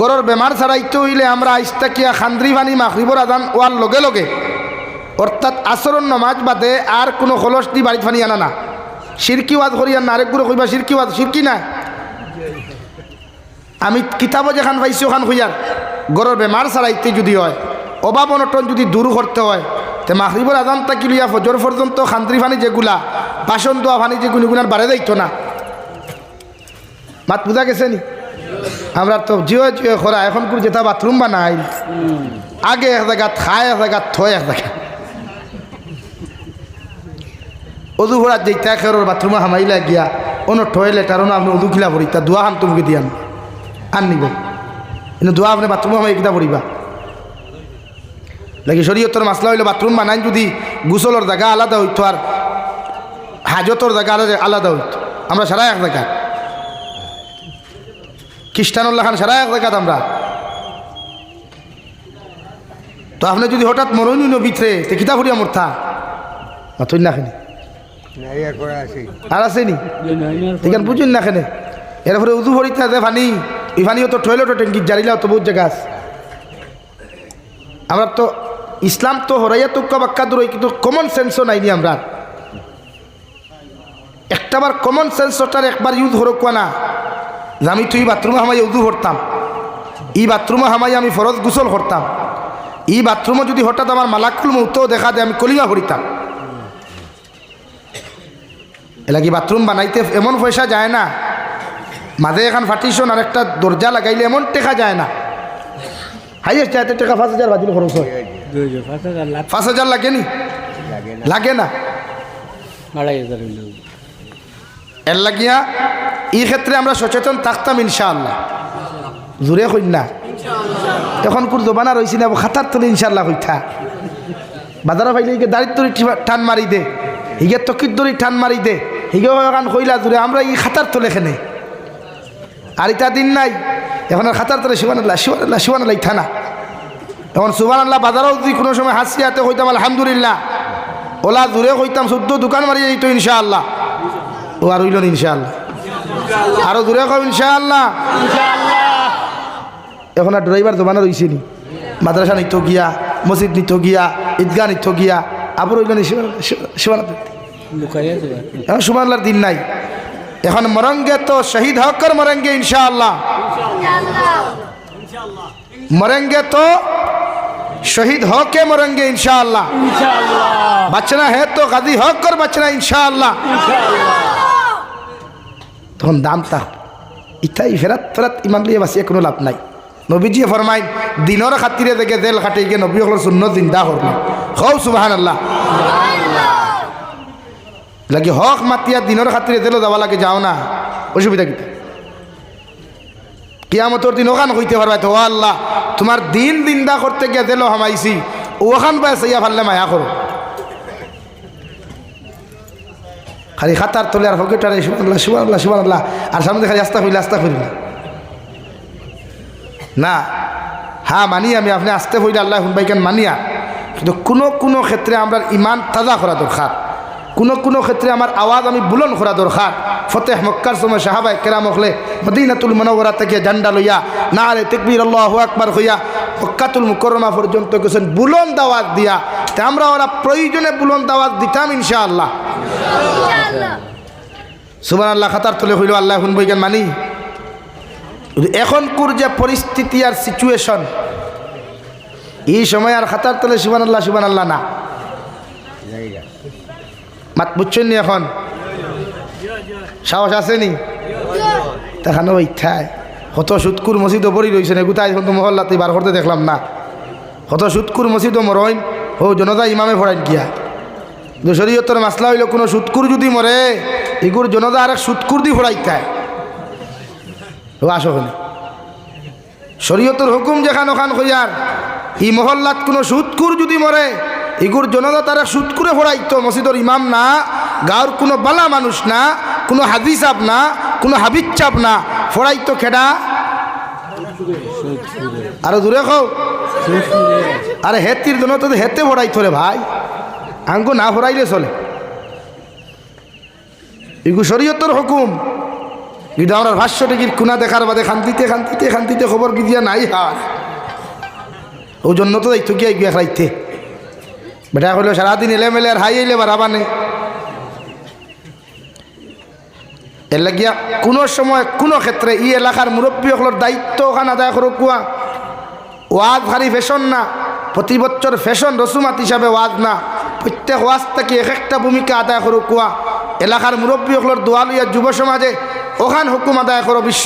গরর বেমার ছাড়াইতে হইলে আমরা আইস থাকিয়া খান্দ্রি ভানি মাগরিবর আজান ওয়ার লগে লগে অর্থাৎ আসরণ নমাজ বাদে আর কোনো খলস দি বাড়িত ফানি আনা না সিরকি ওয়াজ করি আর আরেক গুলো কইবা সিরকি ওয়াজ সিরকি না আমি কিতাবও যেখান পাইছি ওখান হইয়ার গরর বেমার ছাড়াইতে যদি হয় অভাব অনটন যদি দূর করতে হয় তে মাগরিবর আজান তাকি লইয়া ফজর পর্যন্ত খান্দ্রি ফানি যেগুলা বাসন দোয়া ফানি যে গুণগুনার বাড়ে যাইতো না মাত বুঝা গেছে নি আমরা তো জিও জিও খরা এখন করে যেটা বাথরুম বানাই আগে এক জায়গা খায় এক জায়গা থয় এক জায়গা অজু ভরাত যেটা খেরোর বাথরুমে হামাইলা গিয়া অন্য টয়লেট আর আপনি অজু খিলা ভরি তা দোয়া হান তুমি দিয়ান আন নিব কিন্তু দোয়া আপনি বাথরুমে হামাই কিতা ভরিবা লাগি শরীয়তর মাসলা হইলে বাথরুম বানাই যদি গোসলের জায়গা আলাদা হইতো আর হাজতর জায়গা আলাদা হইতো আমরা সারা এক জায়গা খ্রিস্টানুল্লাহ খান সারা এক জায়গাত আমরা তো আপনি যদি হঠাৎ মরণই ভিতরে তে কিতা ভরিয়া মরতা তুই না খেনে আর আসেনি এখানে বুঝুন না খেনে এরপরে উদু ভরিতে দে ফানি এই ফানিও তো টয়লেটও ট্যাঙ্কি জারিলাও তো বহুত জায়গা আছে আমরা তো ইসলাম তো হরাইয়া তুক্কা বাক্কা দূর কিন্তু কমন সেন্সও নাইনি আমরা একটাবার কমন সেন্সটার একবার ইউজ হরকুয়া না যে আমি তুই বাথরুমে হামাই উদু ভরতাম এই বাথরুমে হামাই আমি ফরজ গোসল করতাম এই বাথরুমে যদি হঠাৎ আমার মালাকুল মৌতও দেখা দেয় আমি কলিমা ভরিতাম এলাকি বাথরুম বানাইতে এমন পয়সা যায় না মাঝে এখন ফাটিশন আর একটা দরজা লাগাইলে এমন টেকা যায় না হাইয়েস্ট যাইতে টাকা 5,000 বাজিল খরচ হয় 5,000 লাগেনি লাগে না এর লাগিয়া এই ক্ষেত্রে আমরা সচেতন থাকতাম ইনশাআল্লাহ জোরে কই না এখন কোন জবানা রয়েছি না খাতার তুলে ইনশাআল্লাহ কইথা বাজারে পাইলে দাঁড়িয়ে ধরে টান মারি দে হিগে তকির ধরে টান মারি দে হিগে এখন কইলা জোরে আমরা এই খাতার তুলে এখানে আর ইটা দিন নাই এখন আর খাতার তুলে শিবানাল্লাহ শিবানাল্লাহ শিবানাল্লাহ ইথা না এখন সুবহানাল্লাহ বাজারেও যদি কোনো সময় হাসিয়াতে কইতাম আলহামদুলিল্লাহ ওলা জোরে কইতাম 14 দোকান মারি যাইতো ইনশাআল্লাহ ও আর হইল ইনশাআল্লাহ আরো দূরে কম ইনশাআল্লাহ এখন আর ড্রাইভার জমানা রয়েছে নি মাদ্রাসা নিত গিয়া মসজিদ নিত গিয়া ঈদগাহ নিত গিয়া আবার হইল এখন সুবহানাল্লাহর দিন নাই এখন মরঙ্গে তো শহীদ হকর মরেঙ্গে ইনশাআল্লাহ মরেঙ্গে তো শহীদ হকে মরেঙ্গে ইনশাআল্লাহ বাঁচনা है तो गाजी होकर बचना इंशाअल्लाह তখন দামটা ইটাই ফেরাত ফেরাত ইমান লিয়ে বাসিয়ে কোনো লাভ নাই নবীজিয়ে ফরমাইন দিনের খাতিরে দেখে জেল খাটে গিয়ে নবী হল শূন্য জিন্দা করল হও সুবহানাল্লাহ লাগে হক মাতিয়া দিনের খাতিরে জেলও যাওয়া লাগে যাও না অসুবিধা কি কিয়ামতের দিন ওখান হইতে পারবে তো আল্লাহ তোমার দিন জিন্দা করতে গিয়ে জেলও হামাইছি ওখান পায় সাইয়া ফাললে মায়া করো খালি খাতার তোলে আর ফকেটারে সুবহানাল্লাহ সুবহানাল্লাহ সুবহানাল্লাহ আর সামনে খালি আস্তা করি না হ্যাঁ মানি আমি আপনি আস্তে হইলে আল্লাহ হুনবাইকান মানিয়া কিন্তু কোনো ক্ষেত্রে আমরা ইমান তাজা করা দরকার কোনো ক্ষেত্রে আমার আওয়াজ আমি বুলন করা দরকার ফতেহ মক্কার সময় সাহাবায়ে কেরাম হলে মদিনাতুল মুনাওয়ারা থেকে ঝান্ডা লইয়া নারে তাকবীর আল্লাহু আকবার হইয়া মক্কাতুল মুকাররমা পর্যন্ত গেছেন বুলন্দ আওয়াজ দিয়া তা আমরা ওরা প্রয়োজনে বুলন্দ আওয়াজ দিতাম ইনশাআল্লাহ সুবহানাল্লাহ খাতার তোলে হইল আল্লাহ হুনবাইকান মানি এখনকার যে পরিস্থিতি আর সিচুয়েশন এই সময় আর খাতার তলে সুবহানাল্লাহ না জায়গা মাত বুঝছেন নি এখন সাহস আসেনি দেখানো ইচ্ছায় কত সুৎকুর মসজিদও পড়ি রয়েছে না কোথায় এখন তো মহল্লাতে বার করতে দেখলাম না কত সুৎকুর মসজিদও মরইন ও জনতা ইমামে পড়াইন কিয়া শরীয়তের মাসলা হইল কোনো সুৎকুর যদি মরে এগুর জনতা আর এক সুৎকুর দি ফোড়াইতায় ও আসো হলে শরীয়তের হুকুম যেখান ওখান হইয়ার এই মহল্লাত কোনো সুৎকুর যদি মরে এগুর জনতা তারা সুৎকুরে ফোড়াইতো মসজিদের ইমাম না গাঁর কোনো বালা মানুষ না কোনো হাদিস চাপ না কোনো হাবিজ চাপ না ফোড়াইতো খেডা আরো দূরে খাও আরে হেতির জন্য তো হেতে ফোড়াইতো রে ভাই আঙ্গু না ফোড়াইলে চলে এগু শরীয়তের হুকুম কিন্তু আমরা ভাষ্য টিকির কুনা দেখার বাদে খান্তিতে খবর কি দিয়া নাই হার ও জন্য তো দায়িত্ব গিয়ে গিয়া খাইতে বেটা হইল সারাদিন এলেমেলে আর হাই এলে বারাবানে এর লাগিয়া কোনো সময় কোনো ক্ষেত্রে ই এলাকার মুরব্বী হলোর দায়িত্ব ওখানে আদায় করো কুয়া ওয়াজ ভারী ফ্যাশন না প্রতি বছর ফ্যাশন রসুমাত হিসাবে ওয়াজ না প্রত্যেক ওয়াজ থেকে এক একটা ভূমিকা আদায় করো কুয়া এলাকার মুরব্বী হলোর দোয়া লইয়া যুব সমাজে ওখান হুকুম আদায় করো বিশ্ব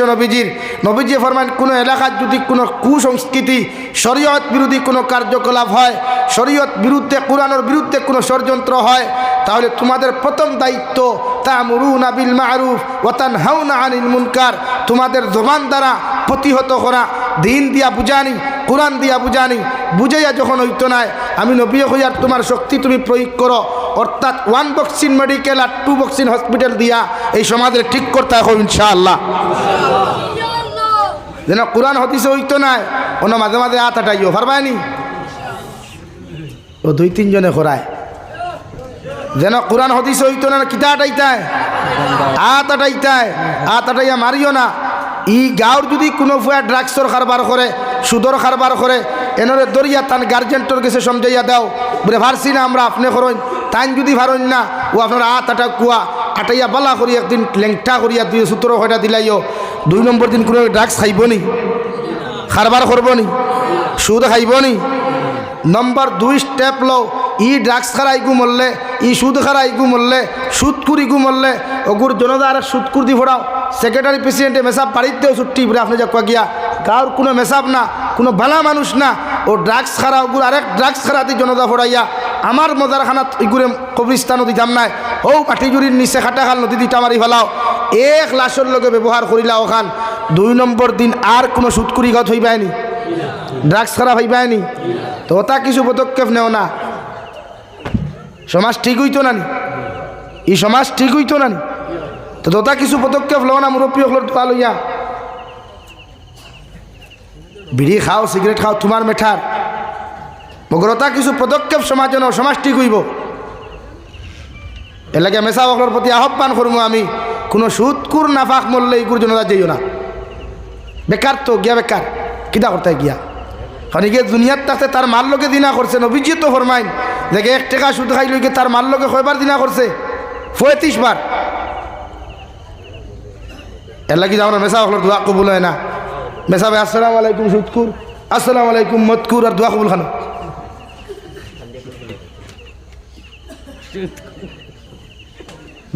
নবীজি ফরমান কোনো এলাকার যদি কোনো কুসংস্কৃতি শরীয়ত বিরোধী কোনো কার্যকলাপ হয় শরীয়ত বিরুদ্ধে কোরআনের বিরুদ্ধে কোনো ষড়যন্ত্র হয় তাহলে তোমাদের প্রথম দায়িত্ব তা'মুরুনা বিল মা'রুফ ওয়া তানহাউনা আনিল মুনকার তোমাদের জবান দ্বারা প্রতিহত করা দিন দিয়া বুঝানি কোরআন দিয়া বুঝানি বুঝাইয়া যখন হইতো নাই আমি নবী হইয়ার তোমার শক্তি তুমি প্রয়োগ করো অর্থাৎ 1 বক্সিন মেডিকেল আর 2 বক্সিন হসপিটাল দিয়া এই সমাজের ঠিক করতে হবে ইনশাআল্লাহ যেন কোরআন হাদিসে হইতো নাই অন্য মাঝে মাঝে হাত আটাইও পারবানি ও 2-3 জনে করায় যেন কোরআন হাদিসে হইতো না কিতা আটাইতায় হাত আটাইয়া মারিও না ই গাঁর যদি কোনো ফুয়া ড্রাগসর কারবার করে সুদর কারবার করে এনরে দরিয়া তান গার্জেন্টর কাছে সমঝাইয়া দাও বলে ভারছি না আমরা আপনি করেন তাই যদি ভারেন না ও আপনার হাত আটা কুয়া আটাইয়া বালা করি একদিন লেংটা করিয়া 2-17 দিলাইও 2 নম্বর দিন কোনো ড্রাগস খাইব নি কারবার করব নি সুদ খাইব নি নম্বর 2 স্টেপ লো ই ড্রাগস খারাইগু মরলে ই সুদ খারাইগু মরলে সুদকুরিগু মরলে ওগুর জনতা আর সুদকুর দি ফোড়াও সেক্রেটারি প্রেসিডেন্টে মেসাব বাড়িতেও ছুট্টি বলে আপনি যা গিয়া গাঁর কোনো মেসাব না কোনো ভালা মানুষ না ও ড্রাগস খারা ওগুর আরেক ড্রাগস খারাতি জনতা ফোড়াইয়া আমার মজারখানাত ইগুরে কবরিস্তানও দিতাম নাই ও পাটিজুরির নিচে খাটাখাল নদী দিটা মারি ফেলাও 1 লাশের লগে ব্যবহার করিলা ওখান 2 নম্বর দিন আর কোনো সুদকুরি গত হইবায়নি ড্রাগস খারাপ হইবায়নি তো ওটা কিছু পদক্ষেপ নেও না সমাজ ঠিক হইতো না এই সমাজ ঠিক হইতো না তো তোতা কিছু পদক্ষেপ লো না মুরব্বী হল তোলা লইয়া বিড়ি খাও সিগারেট খাও তোমার মেঠার মগরতা কিছু পদক্ষেপ সমাজ নাও সমাজ ঠিক হইব এর লাগে মেসা বকলর প্রতি আহ্বান করবো আমি কোনো সুদকুর নাফাক মরলে এইগুর জনতা যাইও না বেকার তো গিয়া বেকার কিতা করতে গিয়া কারণ গিয়ে দুনিয়ার তাতে তার মাল লোকে দিনা করছে নবীজি তো ফরমাইন দেখে 1 টাকা সুদ খাই লইকে তার মাল লোকে কয়বার দিনা করছে 35 বার এর লাগি আমরা মেসা বকলর দোয়া কবুল হয় না মেসা ভাই আসসালামু আলাইকুম সুদকুর আসসালামু আলাইকুম মতকুর আর দোয়া কবুল খানো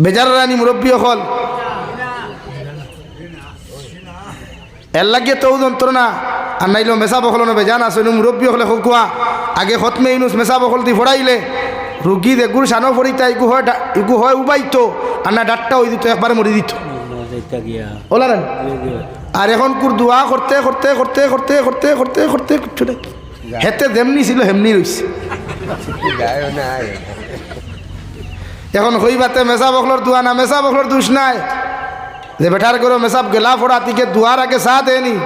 বেজার রানী মুরব্বী হল এর লাগিয়ে তো যন্ত্রণা আর নাইলেও মেসা বকল বেজান আছে মুরব্বী হলে কুয়া আগে খতমে ইনুস মেসা বকল দি ফোড়াইলে রুগী এগুর সানো ফড়িতা ইগু হয় উবাইতো আর না ডাটটা হয়ে দিত একবারে মরি দিত ওলা না আর এখন কুর দোয়া করতে করতে করতে করতে করতে করতে করতে কিচ্ছু নাই হেতে যেমনি ছিল হেমনি রয়েছে এখন হইবাতে মেসা বকলর দোয়া না মেসা বকলর দোষ নাই যে বেঠার করো মেসাব গেলা ফোড়া তিকে দুয়ার আগে চা দেনি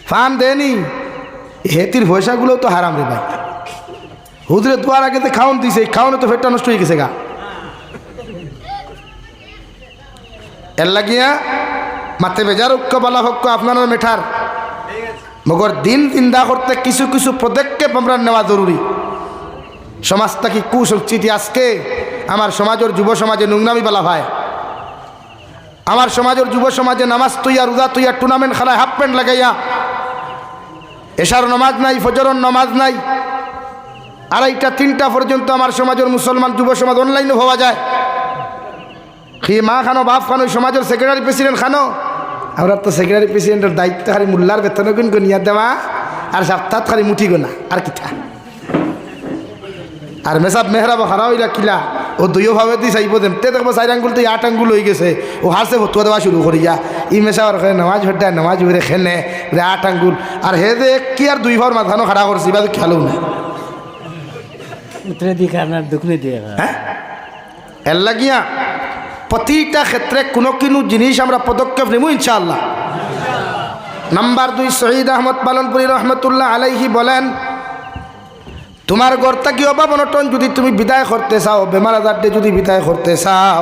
ফান দেনি হেতির পয়সাগুলো তো হারাম রে ভাই হুদরে দুয়ার আগে তো খাওন দিছে খাওনে তো ফেটটা নষ্ট হয়ে গেছে গা এর লাগিয়া মাতে বেজার ঐক্য বলা হক্য আপনার মেঠার মগর দিন চিন্তা করতে কিছু কিছু পদক্ষেপ আমরা নেওয়া জরুরি সমাজটা কি কুসংস্কৃতি আজকে আমার সমাজের যুব সমাজে নোংরামি বলা ভাই আমার সমাজের যুব সমাজে নামাজ তুইয়া রোজা তুইয়া টুর্নামেন্ট খেলায় হাফ প্যান্ট লাগাইয়া এশার নমাজ নাই, ফজরের নমাজ নাই, 2:30-3টা পর্যন্ত আমার সমাজের মুসলমান যুব সমাজ অনলাইনে হওয়া যায়। কি মা খানো বাপ খানো সমাজের সেক্রেটারি প্রেসিডেন্ট খানো, আমরা তো সেক্রেটারি প্রেসিডেন্টের দায়িত্ব খালি মোল্লার বেতন গুণ গনিয়া দেওয়া আর সপ্তাহ খালি মুঠি গোনা আর কিতা। আর মেসাব মেহরাব হারা হইলা কিলা ও দুইও ভাবে দি চাইব দেন তে দেখবো 4 আঙ্গুল তো 8 আঙ্গুল হয়ে গেছে, ও হারছে ভতুয়া দেওয়া শুরু করিয়া ই মেসাবার নামাজ ভেটা নামাজ ভরে খেলে 8 আঙ্গুল আর হে যে কি আর 2 ভার মাথানো খাড়া করছি বা খেলো না উত্তরে দিকে আপনার দক্ষিণে দিয়ে হ্যাঁ। এর লাগিয়া প্রতিটা ক্ষেত্রে কোনো কোনো জিনিস আমরা পদক্ষেপ নেব ইনশাআল্লাহ। নাম্বার 2, শহীদ আহমদ পালনপুরি রহমতুল্লাহ আলাইহি বলেন, তোমার ঘরটা কি অভাব অনটন যদি তুমি বিদায় করতে চাও, বেমার আজারটি যদি বিদায় করতে চাও,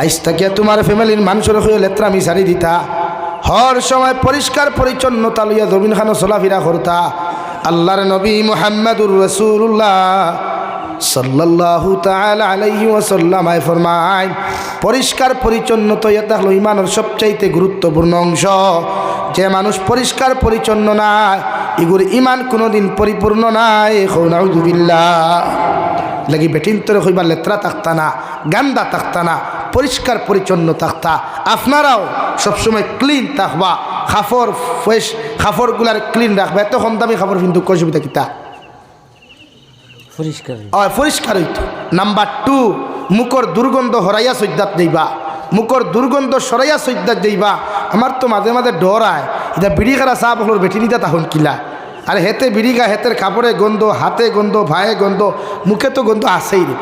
আইস থাকিয়া তোমার ফ্যামিলির মানুষের হয়ে লেত্রামি সারি দিতা, হর সময় পরিষ্কার পরিচ্ছন্নতা লইয়া জমিন খানো চলাফেরা করতা। আল্লাহর নবী মুহাম্মদুর রাসূলুল্লাহ সাল্লাল্লাহু তাআলা আলাইহি ওয়াসাল্লাম ফরমায়, পরিষ্কার পরিচ্ছন্নতা এটা হলো ইমানের সবচাইতে গুরুত্বপূর্ণ অংশ। যে মানুষ পরিষ্কার পরিচ্ছন্ন নাই এগুর ইমান কোনোদিন পরিপূর্ণ নাই। নাউযুবিল্লাহ। লাগি বেটিন তোরে কইবা লেত্রা থাকতা না, গান্দা থাকতা না, পরিষ্কার পরিচ্ছন্ন থাকতা। আপনারাও সবসময় ক্লিন থাকবা, কাপড় ফ্রেশ কাপড়গুলার ক্লিন রাখবা। এত কম দামি কাপড় কিন্তু অসুবিধা কিতা পরিষ্কার পরিষ্কার হইতো। নাম্বার 2, মুখর দুর্গন্ধ হরাইয়া সজ্জাত যাইবা, মুখর দুর্গন্ধ সরাইয়া সজ্জাত যাইবা। আমার তো মাঝে মাঝে ডর আয়, এটা বিড়ি খারা চা বকলোর বেটি নিতা তখন কিলা আর হেতে বিড়ি খা, হেতের কাপড়ে গন্ধ, হাতে গন্ধ, ভায়ে গন্ধ, মুখে তো গন্ধ আসেই রে।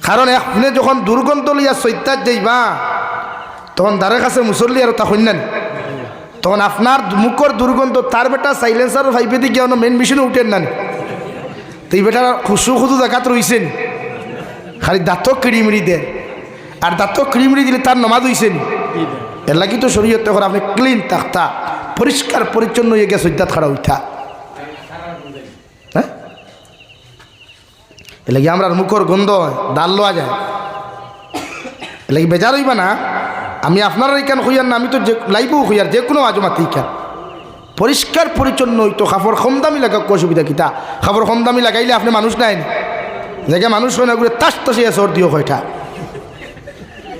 কারণ আপনি যখন দুর্গন্ধ লইয়া সজ্জাত যাইবা তখন দ্বারের কাছে মুসল্লি আর তখন নেন, তখন আপনার মুখর দুর্গন্ধ তার বেটা সাইলেন্সার ভাইবে দিয়ে গিয়ে মেন মেশিনে উঠেন না, তো এই বেটার খুশু খুদু জায়গাত রইছেন, খালি দাঁত কিড়িমিড়ি দেন। আর দাঁত কিড়িমিড়ি দিলে তার নমাজ হইছেন। এর লাগি তো শরীয়ত তখন আপনি ক্লিন থাকতা, পরিষ্কার পরিচ্ছন্ন হয়ে গিয়ে সজ্জাত খাড়া উঠা। হ্যাঁ, এর লাগি আমরা মুখর গন্ধ ডাল লওয়া যায়, এর লাগি বেজার হইবা না। আমি আপনারা এখান হইয়ার না, আমি তো যে লাইবও হইয়ার যে কোনো আজমাতি এখান পরিষ্কার পরিচ্ছন্ন হইতো। কাপড় কম দামি লাগা অসুবিধা কিতা, কাপড় কম দামি লাগাইলে আপনি মানুষ নাই জায়গায় মানুষ হয় না, ঘুরে তাস তাসিয়া সর্দিও হয়টা।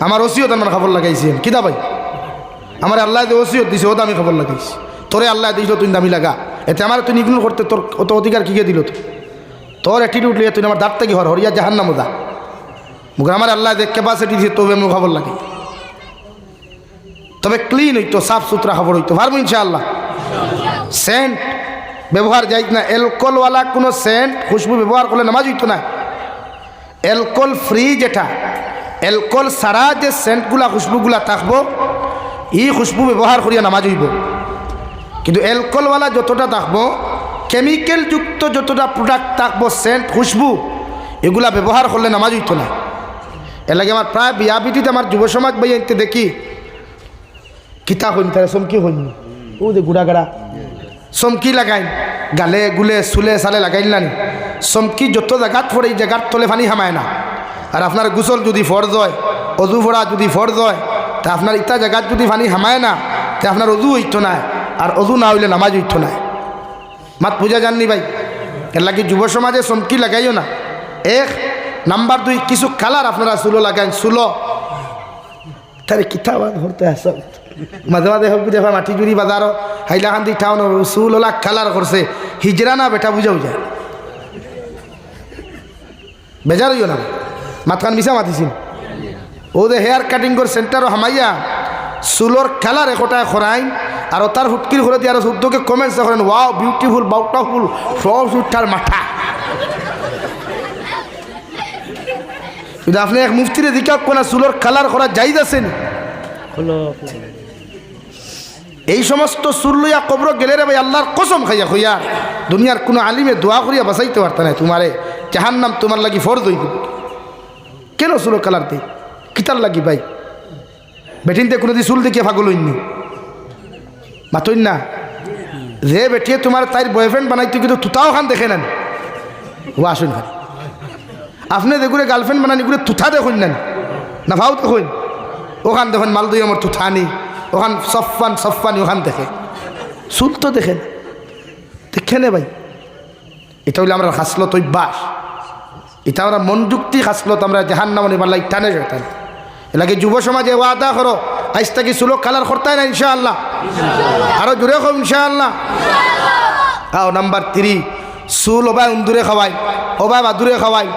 আমার ওসিয়ত আমার খবর লাগাইছি কিতা ভাই, আমার আল্লাহ যে ওসিয়ত দিছে ও দামি খবর লাগাইছি, তোরে আল্লাহ দিয়েছিল তুই দামি লাগা, এতে আমার তুই ইগনোর করতে তোর অত অধিকার কিকে দিল? তোর অ্যাটিটিউড লিয়ে তুই আমার দাঁত থেকে হরিয়া জাহান্নামে যা। মুখ আমার আল্লাহ যে ক্যাপাসিটি দিছে তবে আমি খবর লাগে, তবে ক্লিন হইতো, সাফ সুতরা খবর হইতো। পারবো ইনশাআল্লাহ। সেন্ট ব্যবহার যাই না, অ্যালকোহলওয়ালা কোনো সেন্ট খুশবু ব্যবহার করলে নামাজ হইতো না। অ্যালকোহল ফ্রি যেটা, অ্যালকোহল ছাড়া যে সেন্টগুলা খুশবুগুলা থাকবো এই খুশবু ব্যবহার করিয়া নামাজ হইব। কিন্তু অ্যালকোহলওয়ালা যতটা থাকবো, কেমিক্যাল যুক্ত যতটা প্রোডাক্ট থাকবো, সেন্ট খুশবু এগুলা ব্যবহার করলে নামাজ হইতো না। এর লাগে আমার প্রায় বিয়া বিটিতে আমার যুব সমাজ বাইতে দেখি কিতা হইনি তারা চমকি হইনি, ও যে গুড়া গাড়া চমকি লাগাইন গালে গুলে চুলে চালে লাগাইল না, চমকি যত জায়গাত পড়ে এই জায়গার তলে পানি হামায় না। আর আপনার গোসল যদি ফরজ হয়, অজু ভরা যদি ফরজ হয়, তা আপনার ইটা জায়গাত যদি পানি হামায় না, তা আপনার অজু হইতো না, আর অজু না হইলে নামাজ হইতো না। মাত বুঝা জাননি ভাই। এর লাগে যুব সমাজে চমকি লাগাইও না। 1 নাম্বার 2, কিছু কালার আপনারা চুলো লাগাইন, চুলো তারে কিতাবাদ ধরতে আস মাঝে মাঝে হোক বুঝে মাটি জুড়ি বাজারও হাইলাকান্দি টাউন চুল ওলা কালার করছে, হিজরা না বেটা বুঝাও যায়, বেজার হইও না। মাতখান মিশা মাতিছিল ও যে হেয়ার কাটিং করে সেন্টারও হামাইয়া চুলোর কালার একটায় খরাইন, আর তার হুটকির ঘরে দিয়ে আর শুদ্ধকে কমেন্টস করেন, ওয়াও বিউটিফুল, বাউটাফুল, সব সুঠার মাথা। কিন্তু আপনি এক মুফতিরে দিকে কোনা চুলোর কালার করা যাইজ আছেন, এই সমস্ত চুল লইয়া কবর গেলে রে ভাই আল্লাহর কসম খাইয়া হইয়া দুনিয়ার কোনো আলিমে দোয়া করিয়া বাঁচাইতে পারত না। তোমারে জাহান্নাম তোমার লাগি ফরজ হইব। কেন চুলোর কালার দিই কিতার লাগি ভাই? বেটিনতে কোনো দিন চুল দেখিয়ে পাগল হইনি মাতইন না, যে বেটিয়ে তোমার তাই বয়ফ্রেন্ড বানাইতো কিন্তু তুতাও খান দেখে নেন, ও আসুন ভাই আপনি দেখুন গার্লফ্রেন্ড বানানি করে তুথা দেখুন নেন না, ভাও দেখুন ওখান দেখুন মালদই আমার তুথা নি, ওখান সফানি ওখান দেখে চুল তো দেখেন দেখে নে ভাই। এটা হইলে আমরা হাসলত অভ্যাস, এটা আমরা মন যুক্তি হাসলত আমরা জাহান্নামে নিবার লাগে টানে যেতাম। এলাকে যুব সমাজে ওয়াদা করো আজ থেকে চুলো কালার করতাই না ইনশাআল্লাহ, আরো জোরে হোক ইনশাআল্লাহ। আও নাম্বার 3, চুল ওবাই উন্দুরে খাওয়াই, ওবাই বাদুরে খাওয়াই,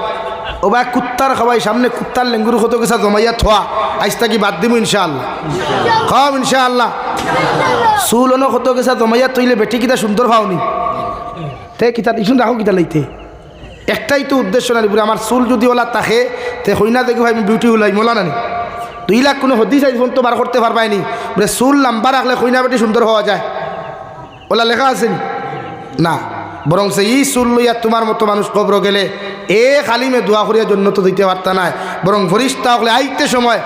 ওবাই কুত্তার খাওয়াই, সামনে কুত্তার লেঙ্গুর কত কিছু জমাইয়া থোয়া আজ থেকে বাদ দিব ইনশাআল্লাহ, খাও ইনশাআল্লাহ। চুল অন কত কিছু জমাইয়া তৈলে বেটি কিতা সুন্দর খাওনি তে কিতা ইসুন রাখো কিতা লাইতে। একটাই তো উদ্দেশ্য না বলে আমার চুল যদি ওলা তাকে তে হইনা দেখি ভাই আমি বিউটি ওলাই মোলা নানি 2 লাখ কোনো হদি চাই ফোন তো বার করতে পারবাইনি বলে চুল লম্বা রাখলে হইনা বেটি সুন্দর হওয়া যায় ওলা লেখা আসেনি না। বরং সে এই চুল লইয়া তোমার মতো মানুষ কবর গেলে খালিমে দোয়া করিয়া জন্য তো দিতে পারতা নাই, বরং ফরিস্তা হলে আইতে সময়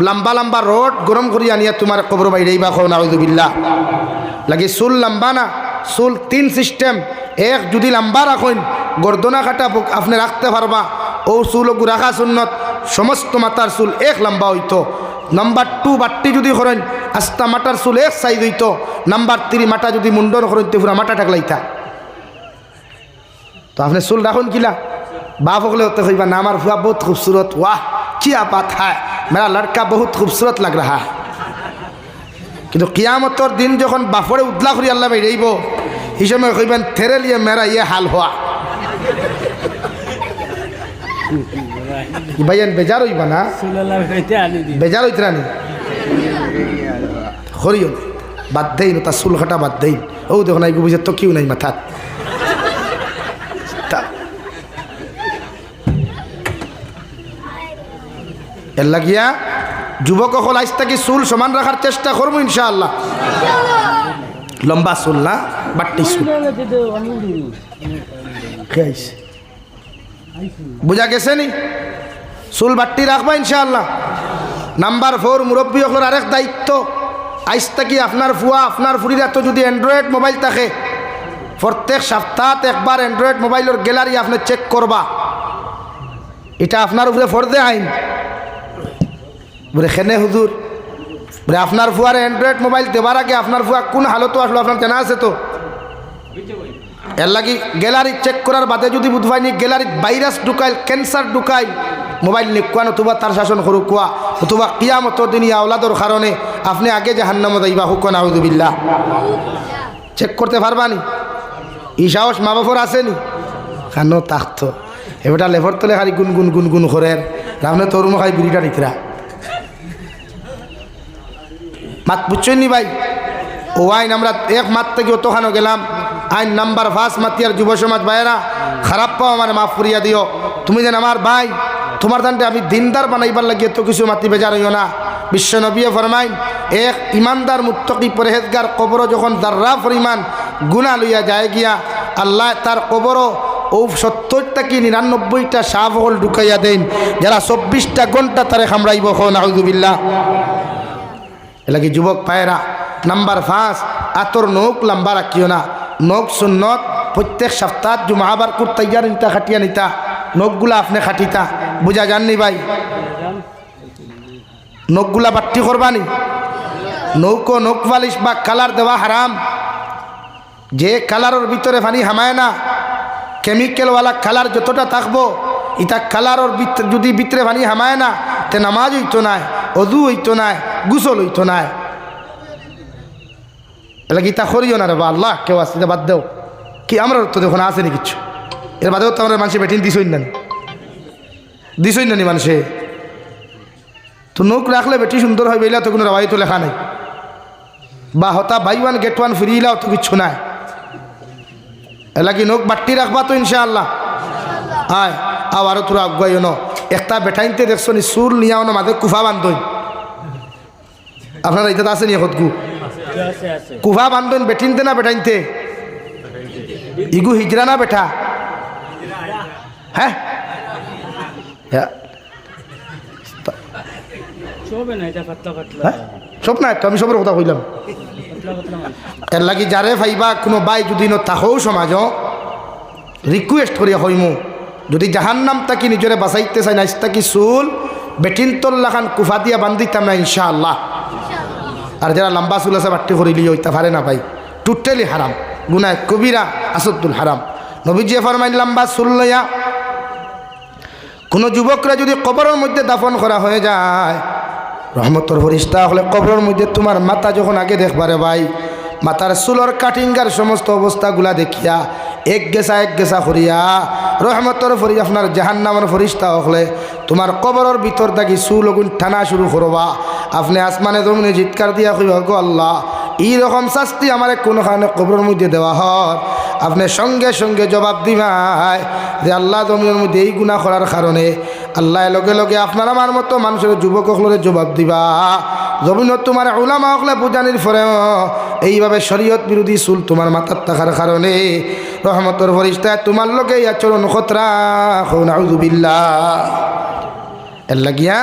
লম্বা লম্বা রড গরম করিয়া নিয়া তোমার কবর বাইরেই বা খাও নাউযুবিল্লাহ। লাগে চুল লম্বা না, চুল 3 সিস্টেম। এক যদি লম্বা রাখেন গর্দনা কাটা আপনি রাখতে পারবা, ও চুল রাখা সুন্নত, সমস্ত মাথার চুল এক লম্বা হইতো। নাম্বার 2 বাট্টি যদি করেন আস্তা মাটার চুল এক সাইজ হইতো। নাম্বার 3 মাটা যদি মুন্ডন করেন তো পুরা মাটা টাকলাইতা। তো আপনি চুল রাখুন কিলা বাপ হলে होते कहीबा ना हमार फुआ बहुत खूबसूरत, वाह क्या बात है, मेरा लड़का बहुत खूबसूरत लग रहा है। কিন্তু কিয়ামতের দিন যখন বাপরে উদলা করি আল্লাহ ভাই রইব এই সময় কইবেন থেরে লিয়ে মেরা ইয়ে হাল হওয়া ভাইয়ান বেজার হইবা না, বেজার হইতে রানি হরিও বাদ দেই না, তার চুল কাটা বাদ দেই। ও দেখো নাই বুঝে তো কেউ নাই মাথাত। এর লাগিয়া যুবক হল আজ থেকে চুল সমান রাখার চেষ্টা করবো ইনশাআল্লাহ। লম্বা চুল না বাট্টি চুল, বুঝা গেছে নি? চুল বাট্টি রাখবা ইনশাআল্লাহ। নাম্বার 4 মুরব্বী হল আরেক দায়িত্ব। আজ থেকে আপনার ফুয়া আপনার ফুরির এত যদি অ্যান্ড্রয়েড মোবাইল থাকে প্রত্যেক সপ্তাহে একবার অ্যান্ড্রয়েড মোবাইলের গ্যালারি আপনি চেক করবা। এটা আপনার উপরে ফরজে আইন। বলে খেনে হুজুর বলে আপনার ফুয়ার অ্যান্ড্রয়েড মোবাইল দেবার আগে আপনার ফুয়া কোন হালত আসলো আপনার জানা আছে তো? এর লাগি গ্যালারি চেক করার বাদে যদি বুধবাইনি গ্যালারিত ভাইরাস ঢুকাইল, ক্যান্সার ঢুকাইল, মোবাইল নিকুয়া নতুবা তার শাসন করু কুয়া অথবা কিয়ামতের দিন আওলাদর কারণে আপনি আগে জাহান্নামে যাইবা হুকুন আউযুবিল্লাহ। চেক করতে পারবানি? এই সাহস মা বাপর আসেনি? কেন তাকতো এবারটা লেফর তলে খালি গুনগুন গুনগুন করে রামনে তরুণ খাই বিড়িটা রিতরা মাত বুঝছই নি ভাই। ও আইন আমরা এক মাত থেকে অতখানো গেলাম। আইন নাম্বার 5 মাতিয়ার যুব সমাজ ভাইয়েরা খারাপ পাও আমার মাফ করিয়া দিও। তুমি যেন আমার ভাই তোমার দানটা আমি দিনদার বানাইবার লাগিয়ে তো কিছু মাতি বেজার হইও না। বিশ্ব নবী ফরমাইন এক ইমানদার মুত্তাকি পরহেজগার কবর যখন যাররা পরিমাণ গুনাহ লইয়া যায় গিয়া আল্লাহ তার কবর ও 70টা কি 99টা সাপ হল ঢুকাইয়া দেন, যারা 24টা ঘন্টা তারে খামড়াইব খন আউযুবিল্লাহ। এলাকি যুবক ভাইয়েরা নাম্বার 5 আতর নখ লম্বা রাখিও না। নখ সুন্নত, প্রত্যেক সপ্তাহ জুমাবার কুর্তাইয়া নিতা খাটিয়া নিতা, নখগুলা আপনি খাটিতা। বুঝা যাননি ভাই? নখগুলা বাট্টি করবানি। নৌকো নখ পালিশ বা কালার দেওয়া হারাম। যে কালারের ভিতরে পানি হামায় না, কেমিক্যালওয়ালা কালার যতটা থাকবো ইটা কালারের যদি ভিতরে পানি হামায় না তে নামাজ হইতো নাই, অজু হইতো নাই, গুসল হইতো নাই। এলা গীতা করিও না রে বা আল্লাহ কেউ আসতে বাদ দেও কি আমরা তো দেখো না আসেনি কিচ্ছু। এর বাদেও তো আমরা মানুষে বেঠিন দিছই নানি মানুষে তো নখ রাখলে বেটি সুন্দর হয় বেলা তো কোনো রাবাই তো লেখা নাই বা হতা বাই 1 গেট 1 ফ্রি ইলাও তো কিচ্ছু নাই। এলাকি নখ বাট্টি রাখবা তো ইনশাআল্লাহ। আয় আরও তোরা আগুয়াইও ন একটা বেটাইনতে দেখছো নি সুর নিয়াও না মাঝে কুফা বান্ধন। আপনারা এটা আসেনি এখন কুফা বান্ধন বেটিনতে না বেটাইনতে? ইগু হিজরা না বেটা? হ্যাঁ সব নাই তো আমি সবের কথা কইলাম। এর লাগি যারে ভাইবা কোনো বাই যদি ন তাহও সমাজ রিকুয়েস্ট করিয়া হইমু যদি জাহান্নাম তাকি নিজরে বাঁচাইতে চাই না তাকি চুল বেটিন তল্লাখান কুফা দিয়া বান্ধিতাম না ইনশাআল্লাহ। আর যারা লম্বা চুল আছে বাট্টি করিলি ওইটা পারে না ভাই, টোটালি হারাম, গুনাহ কবিরা আসদ্দুল হারাম। নবীজি ফরমাইন লম্বা চুল লইয়া কোনো যুবকরা যদি কবরের মধ্যে দাফন করা হয়ে যায়, রহমতর ফরিস্তা হলে কবরের মধ্যে তোমার মাথা যখন আগে দেখবারে ভাই, মাথার চুলর কাটিংগার সমস্ত অবস্থাগুলা দেখিয়া এক গেছা করিয়া রহমতর ফরি আপনার জাহান্নামের ফরিস্তা হলে তোমার কবরের ভিতর থাকি চুল ওগুন টানা শুরু করবা। আপনি আসমানে জমিনে চিৎকার দিয়া কইবা, গো আল্লাহ, এইরকম শাস্তি আমার কোনো কারণে কবরের মধ্যে দেওয়া হয়। আপনি সঙ্গে সঙ্গে জবাব দিবাই যে আল্লাহ জমিনের মধ্যে এই গুনাহ করার কারণে আল্লাহ লগে লগে আপনার আমার মতো মানুষের যুবক হলে জবাব দিবা। জমিনত তোমার উলামা হলে বুঝানির পরে এইভাবে শরীয়ত বিরোধী চুল তোমার মাথার থাকার কারণে রহমতর ফরিস্তায় তোমার লগে আচরণ খতরা নাউযুবিল্লাহ। এর লাগিয়া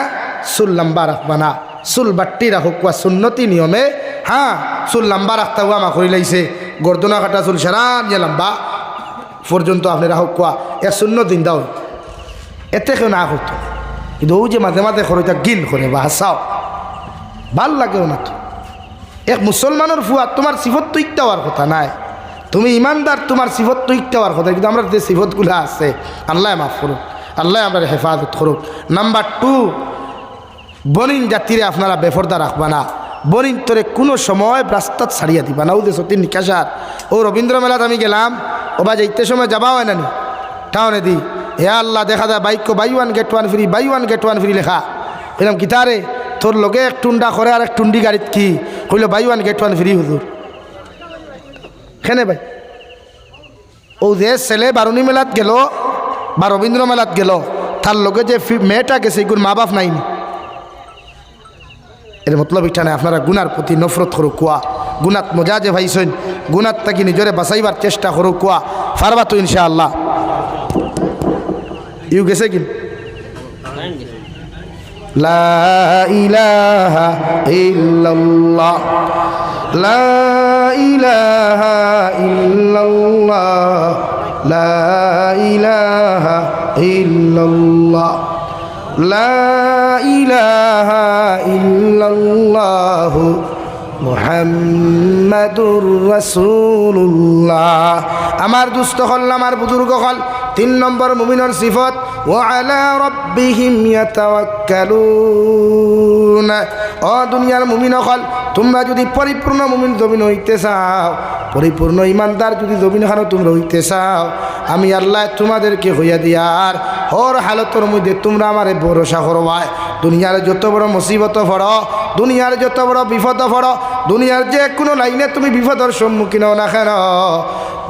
চুল লম্বা রাখবা না, চুল বাট্টি রাখো কোয়া সুন্নতি নিয়মে। হ্যাঁ, চুল লম্বা রাখতে হুয়া মা করে লাইছে, গর্দনা কাটা চুল সারা নিয়ে লম্বা পর্যন্ত আপনি রাখো কোয়া এ শূন্য দিন দাও, এতে কেউ না করতো। কিন্তু ও যে মাঝে মাঝে খরচা গিন করে বা হাসাও ভাল লাগেও না। তো এক মুসলমানের ফুয়া তোমার সিফত তো ইকটা হওয়ার কথা নাই, তুমি ইমানদার, তোমার সিফত তো ইকটা হওয়ার কথা। কিন্তু আমরা যে সিফতগুলো আছে আল্লাহ মাফ করুক, আল্লাহ আমরা হেফাজত করুক। নাম্বার 2, বনিন জাতিরে আপনারা বেফরদা রাখবা না, বনিন তোরে কোনো সময় রাস্তাত ছাড়িয়া দিবা না। ও যে সত্যি নিকাশার ও রবীন্দ্র মেলাত আমি গেলাম, ও বা যাইতে সময় যাবা হয় না নি টাউনে দি, হে আল্লাহ দেখা যায় bike buy one get one free, buy one get one free লেখা। বললাম কিতারে তোর লগে এক টুন্ডা করে আর এক টুন্ডি গাড়িত কি কইল buy one get one free হুজুর। কেনে ভাই ও যে ছেলে বারুণী মেলাত গেল বা রবীন্দ্র মেলাত গেল, তার লগে যে মেয়েটা গেছে এগুলো মা বাপ নাইনি। এর মতলব এটা নাই আপনারা গুনার প্রতি নফরত করো কুয়া, গুনাত মজা যে ভাইছেন, গুনাত তাকে নিজরে বাঁচাইবার চেষ্টা করো কুয়া, পারবা তো ইনশাআল্লাহ। ইউ গেছে কি লা ইলাহা ইল্লাল্লাহ, লা ইলাহা ইল্লাল্লাহ, লা ইলাহা ইল্লাল্লাহ, লা ইলাহা ইল্লাল্লাহু মুহাম্মাদুর রাসূলুল্লাহ। আমার দুস্থ হল, আমার বুজুর্গ হল, 3 নম্বর মুমিনের সিফত ওয়া আলা রাব্বিহিম ইয়াতাওয়াক্কালুন। ও দুনিয়ার মুমিন হল, তোমরা যদি পরিপূর্ণ মুমিন জমিন হইতে চাও, পরিপূর্ণ ইমানদার যদি জমিন খানো তোমরা হইতে চাও, আমি আল্লাহ তোমাদেরকে হইয়া দিয়ার হর হালতর মধ্যে তোমরা আমারে ভরসা করবাই। দুনিয়ার যত বড় মুসিবত পড়ো, দুনিয়ার যত বড় বিপদ পড়ো, দুনিয়ার যে কোনো লাইনে তুমি বিপদের সম্মুখীন না কেন,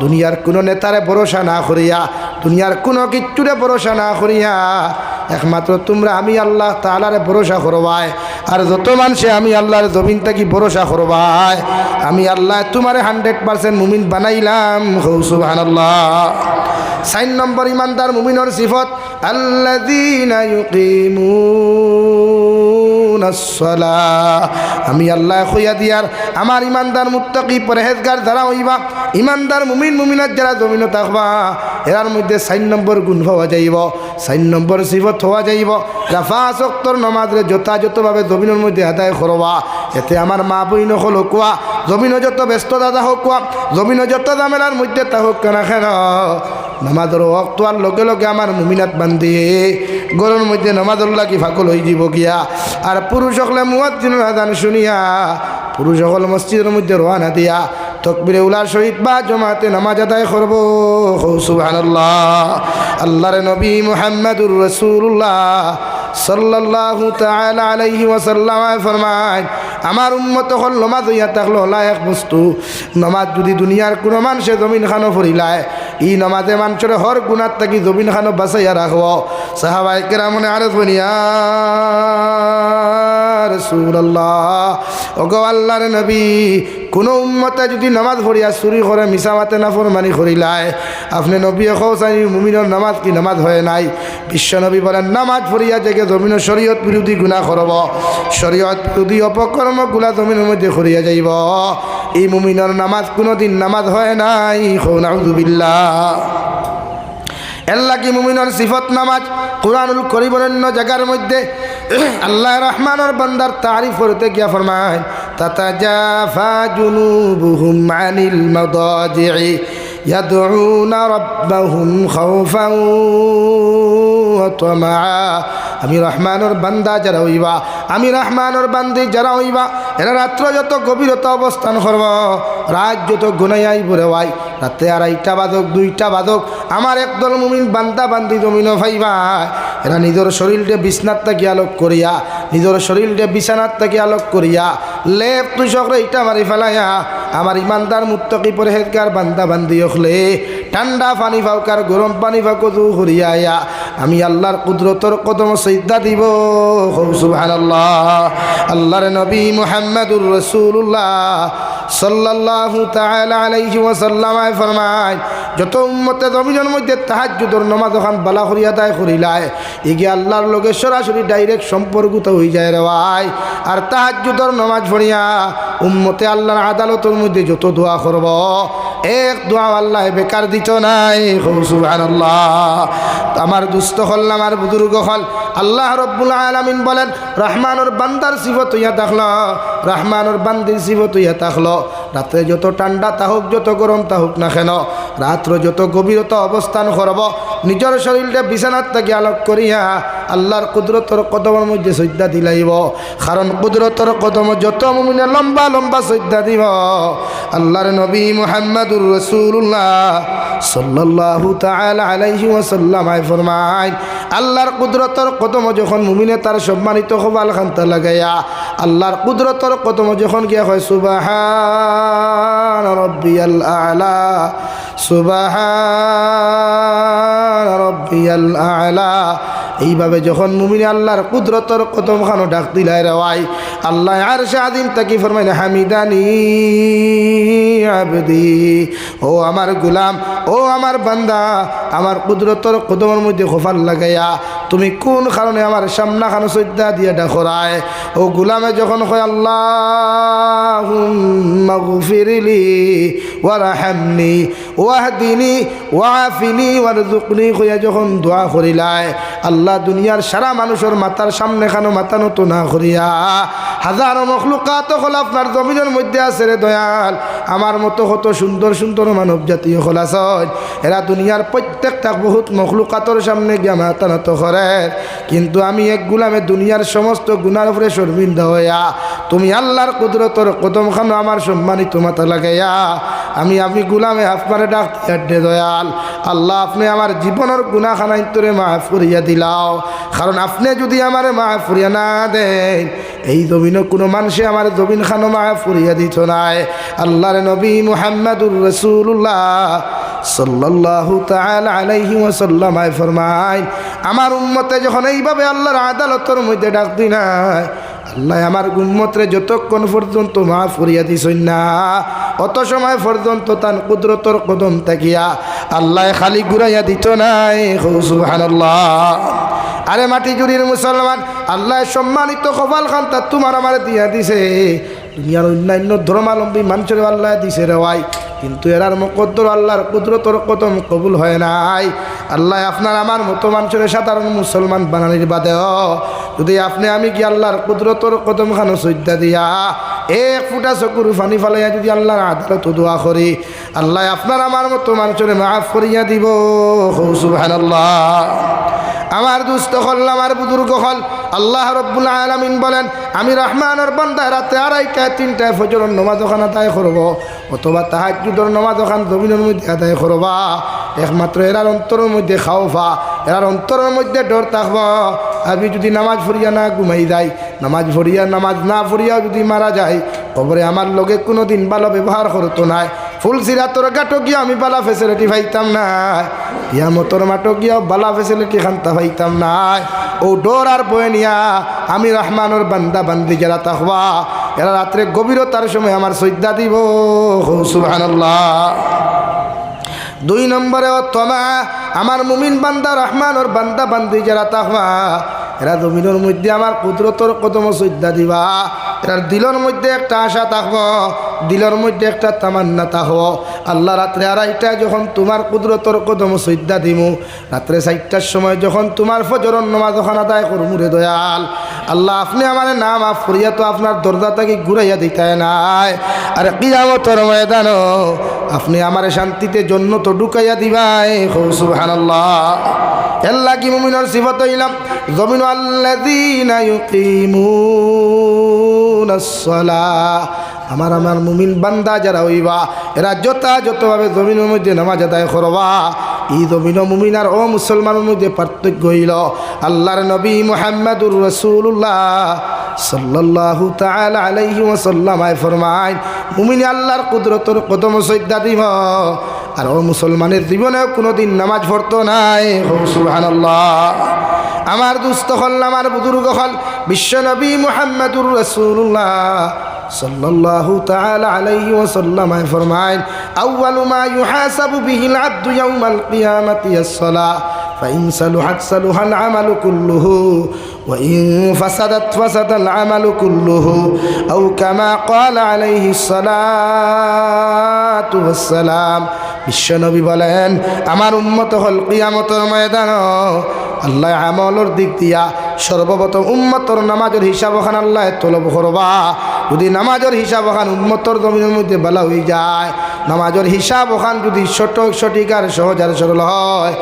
দুনিয়ার কোনো নেতারে ভরসা না করিয়া, দুনিয়ার কোনো কিচ্ছুরে ভরসা না করিয়া একমাত্র তোমরা আমি আল্লাহ তাআলারে ভরসা করবাই। আর যত মানুষে আমি আল্লাহর জমিন থেকে ভরসা করবাই, আমি আল্লাহ তোমারে 100% মুমিন বানাইলাম। সুবহানাল্লাহ। 4 নম্বর ইমানদার মুমিনের সিফত আল্লাযীনা ইউকিমুনাস সালাহ। আমি আল্লাহ কইয়া দিয়ার আমার ইমানদার মুত্তাকি পরহেজগার যারা হইবা, ইমানদার মুমিন মুমিনাত যারা জমিনে থাকবা, এর মধ্যে 4 নম্বর গুণ হওয়া যাইব, 4 নম্বর সিফত হওয়া যাইব। 5 ওয়াক্তের নামাজে যথাযথভাবে জমিনের মধ্যে আদায় করবা। এতে আমার মা বইন হল কুয়া, জমিনে যত ব্যস্ততা থাকুক কুয়া, জমিনে যত ঝামেলার মধ্যে থাকুক কেন কেন, নামাজের ওয়াক্ত আর লগে লগে আমার মুমিনাত বান্ধি গরুর মধ্যে নামাজের লাগি ফাকল হয়ে যাব গিয়া। আর পুরুষ সকলে মুয়াজ্জিনের আযান শুনিয়া পুরুষ সকল মসজিদের মধ্যে রওনা দিয়া তকবীরে উলার সহিত বা জমাতে নামাজ আদায় করব। সুবহানাল্লাহ। আল্লাহর নবী মুহাম্মদুর রাসূলুল্লাহ সাল্লাল্লাহু তাআলা আলাইহি ওয়াসাল্লাম ফরমায়, আমার উম্মত হল নামাজ হইয়া থাকলো হলা এক বস্তু, নামাজ যদি দুনিয়ার কোনো মানুষে জমিন খানো ফরিলায়, ই নামাজে মানুষের হর গুণার থাকি জমিন খানো বাঁচাইয়া রাখব। সাহাবায়ে কেরামনে আরজ বনিয়া রাসূলুল্লাহ, ওগো আল্লাহর নবী, কোনো উম্মতে যদি নামাজ পড়িয়া চুরি করে মিছামাতে নাফরমানি করিলায়, আপনি নবী কওসানি মুমিনের নামাজ কি নামাজ হয় নাই? বিশ্ব নবী বলেন, নামাজ পড়িয়া জেগে জমিনের শরীয়ত বিরোধী গুনাহ করব, শরীয়ত বিরোধী অপকর্ম গুলা জমিনের মধ্যে করিয়া যাইব, এই মুমিনের নামাজ কোনোদিন নামাজ হয় নাই। নাউযুবিল্লাহ। এল্লা কি মুমিনের সিফত নামাজ। কুরআনুল কারীমের অন্য জায়গার মধ্যে আল্লাহ রহমানের বান্দার তারিফ করতে গিয়া ফরমায়, তাতাজাফা জুনুবুহুম আনিল মাদাজি'i ইয়াদউনা রাব্বাহুম খাওফান ওয়া তামাআ। আমি রহমানের বান্দা যারা হইবা, আমি রহমানের বান্দি যারা হইবা, এরা রাত্র যত গভীরতা অবস্থান করব, রাত যত গুনাই ভরে ভাই, রাতে 2:30 বাজক 2টা বাজক, আমার একদল মুমিন বান্দা বান্দি জমিন ভাইবা, এরা নিজের শরীরকে বিছনার থেকে আলোক করিয়া, নিজের শরীরকে বিছানার থেকে আলোক করিয়া লেপ তুষকরে ইটা মারি ফেলাইয়া আমার ইমানদার মুত্তাকি পরহেজগার বান্দা বান্দি হলে ঠান্ডা পানি ফাউকার গরম পানি ফাউকু হরিয়া আমি আল্লাহর কুদরতর কদম সিজদা দিব। সুবহানাল্লাহ। আল্লাহর নবী মুহাম্মদুর রাসূলুল্লাহ সাল্লাল্লাহু তাআলা আলাইহি ওয়াসাল্লাম ফরমায়, যত উম্মতে জমিনের মধ্যে তাহাজ্জুদের নামাজ যখন বালা করিয়া আদায় করিলায়, এগিয়ে আল্লাহর লগে সরাসরি ডাইরেক্ট সম্পর্কিত হয়ে যায় রে ভাই। আর তাহাজ্জুদের নামাজ পড়িয়া উম্মতে আল্লাহর আদালতের মধ্যে যত দোয়া করব, এক দোয়া আল্লাহ বেকার দিত নাই। সুবহানাল্লাহ। আমার দুস্থ হল, আমার বুজুর্গ হল, আল্লাহ রব্বুল আলামিন বলেন রহমানুর বান্দার সিফত হইয়া থাকলো, রহমানুর বান্দির সিফত হইয়া থাকলো, রাত্রে যত ঠান্ডা তাহুক যত গরম তাহুক না কেন, রাত্র যত গভীরতা অবস্থান করব, নিজের শরীরটা বিছানার থেকে আলোক করিয়া আল্লাহর কুদরতর কদমের মধ্যে সজ্জা দিলাইব। কারণ কুদরতর কদম যত মুমিনে লম্বা লম্বা সজ্জা দিব, আল্লাহর নবী মুহাম্মদুর রাসূলুল্লাহ সাল্লাল্লাহু তাআলা আলাইহি ওয়াসাল্লাম ফরমায়, আল্লাহর কুদরতর কদম যখন মুমিনে তার সম্মানিত কপাল খান্তা লাগাইয়া আল্লাহর কুদরতর কদম যখন গিয়া হয় সুবহান রাব্বিয়াল আ'লা, সুবহান রাব্বিয়াল আ'লা, এইভাবে যখন মুমিনে আল্লাহর কুদরতর কদম খানো ডাক দিলাই রেওয়াই, আল্লাহ আরশে আযীম তাকি ফরমাইলেন হামিদানি আবদি, ও আমার গোলাম, ও আমার বান্দা, আমার কুদরতর কদমের মধ্যে খোফাল লাগাইয়া তুমি কোন কারণে আমার সামনা খানো সজ্জা দিয়া ডাকরায়। ও গোলামে যখন কয় আল্লাহুম্মা গফিরলি ওয়ারহামনি ওয়াহদিনি ওয়াআফিনি ওয়ারযুকনি কইয়া যখন দোয়া করিলায়, আল্লাহ দুনিয়ার সারা মানুষের মাথার সামনে খানো মাথা নত না করিয়া হাজারো মখলুকাত হল আপনার জমিনের মধ্যে আছে রে দয়াল, আমার মতো কত সুন্দর সুন্দর মানব জাতীয় হল আছে, এরা দুনিয়ার প্রত্যেকটা বহুত মখলুকাতর সামনে গিয়া মাথা নত করে, কিন্তু আমি এক গোলামে দুনিয়ার সমস্ত গুনার উপরে শর্মিন্দা হইয়া তুমি আল্লাহর কুদরতর কদম খানো আমার সম্মানিত মাথা লাগাইয়া আমি গোলামে আপনারে ডাক দে দয়াল, আল্লাহ আপনি আমার জীবনের গুনাহখানা তোরে মাফ করিয়া দিলাও। কারণ আপনি যদি আমারে মাফ করিয়া না দেন, এই জমিনে কোনো মানুষে আমার জমিন খানো মাফ করিয়া দিত নাই। আল্লাহর নবী মুহাম্মদুর রাসূলুল্লাহ সাল্লাল্লাহু তাআলা আলাইহি ওয়াসাল্লাম ফরমায়, আমার উম্মতে যখন এইভাবে আল্লাহর আদালতের মধ্যে ডাক দি নাই, আল্লাহ আমার উম্মতরে যতক্ষণ পর্যন্ত মাফ করিয়া দিছেন না, অত সময় পর্যন্ত তার কুদরতর কদম তাকিয়া আল্লাহ খালি ঘুরাইয়া দিত নাই। সুবহানাল্লাহ। আরে মাটি জুড়ির মুসলমান, আল্লাহ সম্মানিত কপাল খান তা তোমার আমার দিয়া দিছে, দুনিয়ার অন্যান্য ধর্মাবলম্বী মানুষের আল্লাহ দিছে রে ভাই, কিন্তু এরার মুকদ্দর আল্লাহর কুদরতর কদম কবুল হয় নাই। আল্লাহ আপনার আমার মতো মানুষের সাধারণ মুসলমান বানানির বাদেও যদি আপনি আমি কি আল্লাহর কুদরতর কদম খানো সজ্জা দিয়া এক ফুটা চকুর পানি ফালাইয়া যদি আল্লাহর আদালত দোয়া করি, আল্লাহ আপনার আমার মতো মানুষের মাফ করিয়া দিব। সুবহানাল্লাহ। আমার দুস্থ হল, আমার বুজুর্গ হল, আল্লাহ রব্বুল আলামিন বলেন আমি রহমানের বান্দা রাতে 2:30 3টায় ফজরের নামাজ ওখান আদায় করব, অথবা তাহাজ্জুদের নামাজ ওখান জমিনের মধ্যে আদায় করবা, একমাত্র এরার অন্তরের মধ্যে খাওফা, এরার অন্তরের মধ্যে ডর থাকব। আমি যদি নামাজ পড়িয়া না ঘুমাই যাই, নামাজ না পড়িয়া যদি মারা যায়, কবরে আমার লগে কোনো দিন ভালো ব্যবহার করতো নাই, ফুলসিরাতর গাটো গিয়া আমি বালা ফেসিলিটি পাইতাম না, কিয়ামতর মাঠো গিয়াও বালা ফেসিলিটি খান্তা পাইতাম না। ও ডোর আর বয়ে নিয়া আমি রহমানের বান্দা বান্দি যারা থাকবা, এরা রাত্রে গভীরতার সময় আমার সজ্জা দিব। সুবহানাল্লাহ। 2 নম্বরে তমা, আমার মুমিন বান্দা রহমানের বান্দা বান্দি যারা থাকবা, এরা জমিনের মধ্যে আমার কুদরতর কদম সজ্জা দিবা, এরার দিলের মধ্যে একটা আশা থাকবো, দিলের মধ্যে একটা তামান্না থাকবো, আল্লাহ রাত্রে 2:30টায় যখন তোমার কুদরতর কদম সজ্জা দিমু, রাত্রে 4টার সময় যখন তোমার ফজরের নামাজ ওখান আদায় করমু রে দয়াল, আল্লাহ আপনি আমার নাম মাফ করিয়া তো আপনার দরজা থেকে ঘুরাইয়া দিতে নাই, আর কিয়ামতের ময়দানও আপনি আমার শান্তিতে জন্য তো ঢুকাইয়া দিবাই। সুবহানাল্লাহ। আল্লাহ কি মুমিনের সিফত হইলাম জমিন আল্লাযীনা ইউকিমুনাস সালাহ। আমার মুমিন বান্দা যারা হইবা এরা যথাযথভাবে জমিনের মধ্যে নামাজ আদায় করবা। এই জমিন মুমিন আর ও মুসলমানের মধ্যে পার্থক্য হইল আল্লাহর নবী মুহাম্মদুর রাসূলুল্লাহ সাল্লাল্লাহু তাআলা আলাইহি ওয়াসাল্লাম ফরমায় মুমিন আল্লাহর কুদরতের কদম সজদা দিব, আর ও মুসলমানের জীবনে কোনোদিন নামাজ পড়তো নাই। সুবহানাল্লাহ। আমার দুস্থ হল আমার বুজুর্গ হল বিশ্বনবী মুহাম্মদুর রাসূলুল্লাহ সাল্লাল্লাহু তাআলা আলাইহি ওয়াসাল্লাম ফরমায় আউয়ালু মা ইউহাসাবু বিহিল আবদু ইয়াউমাল কিয়ামাতি আস-সালাহ ফাইন সালুহাত সালুহাল আমালু কুল্লুহু ওয়া ইন ফাসাদাত ফাসাদাল আমালু কুল্লুহু আও কামা ক্বালা আলাইহিস সালাতু ওয়াস সালাম। বিশ্বনবী বলেন আমার উম্মত হল কিয়ামতের ময়দান আল্লাহ আমলের দিক দিয়া সর্বপ্রথম উম্মতর নামাজের হিসাব ওখান আল্লাহ তলব করবা। যদি নামাজের হিসাব ওখান উম্মতর জমিনের মধ্যে বলা হয়ে যায়, নামাজের হিসাব ওখান যদি সঠিক আর সহজ আর সরল হয়,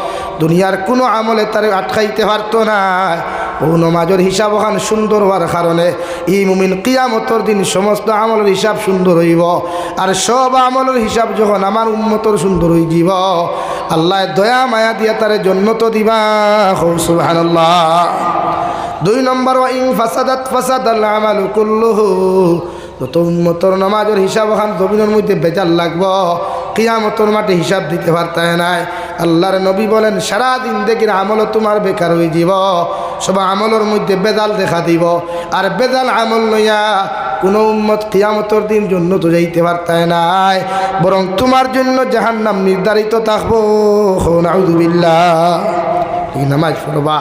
দুনিয়ার কোনো আমলে তার আটকাইতে পারতো না। ও নামাজের হিসাব ওখান সুন্দর হওয়ার কারণে এই মুমিন কিয়ামতের দিন সমস্ত আমলের হিসাব সুন্দর হইব। আর সব আমলের হিসাব যখন আমার উম্মতর সুন্দর হয়ে যাব, আল্লাহ দয়া মায়া দিয়া তারে জন্নত দিবা। সুবহানাল্লাহ। 2 নম্বর ওয়া ইন ফাসাদাত ফাসাদাল আমালু কুল্লুহু। তো উম্মতর নামাজের হিসাব ওখান জমিনের মধ্যে বেজাল লাগবো, কিয়ামতের মাঠে হিসাব দিতে পারতায় নাই। আল্লাহর নবী বলেন সারাদিন দেখির আমলও তোমার বেকার হয়ে যাব, সব আমলের মধ্যে বেজাল দেখা দিব। আর বেজাল আমল লইয়া কোনো উম্মত কিয়ামতের দিন জন্য তো যাইতে পারতায় নাই, বরং তোমার জন্য জাহান্নাম নির্ধারিত থাকবো। নাউযুবিল্লাহ। এই নামাজ পড়বা,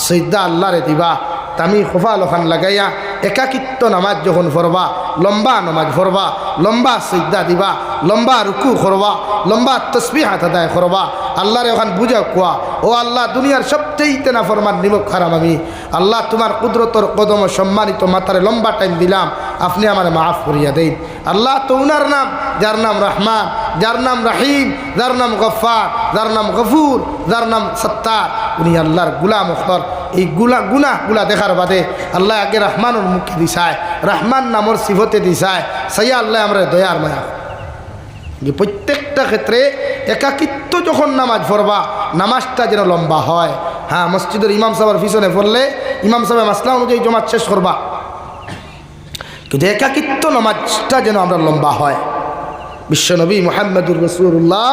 সিজদা আল্লাহরে দিবা, তামি খোফা লখান লাগাইয়া একাকিত্ব নামাজ যখন পড়বা, লম্বা নামাজ পড়বা, লম্বা সিজদা দিবা, লম্বা রুকু করবা, লম্বা তাসবিহাত আদায় করবা, আল্লাহরে ওখান বুঝা কোয়া ও আল্লাহ দুনিয়ার সবচেয়ে না ফরমান নিমক খারাপ আমি, আল্লাহ তোমার কুদরতর কদম সম্মানিত মাথারে লম্বা টাইম দিলাম, আপনি আমার মাফ করিয়া দেন। আল্লাহ তো উনার নাম, যার নাম রহমান, যার নাম রাহিম, যার নাম গফফার, যার নাম গফুর, যার নাম সত্তার, উনি আল্লাহর গুলাম অখর। এই গুনাহগুলা দেখার বাদে আল্লাহ আগে রহমানের মুখে দিশায়, রহমান নামর সিফতে দিশায়, সাইয়া আল্লাহ আমরা দয়ার মায়া। যে প্রত্যেকটা ক্ষেত্রে একাকিত্ব যখন নামাজ পড়বা, নামাজটা যেন লম্বা হয়। হ্যাঁ, মসজিদের ইমাম সাহেবের পিছনে পড়লে ইমাম সাহেব মাসলা অনুযায়ী জমাত শেষ করবা, কিন্তু একাকিত্ব নামাজটা যেন আমরা লম্বা হয়। বিশ্বনবী মুহাম্মদুর রাসূলুল্লাহ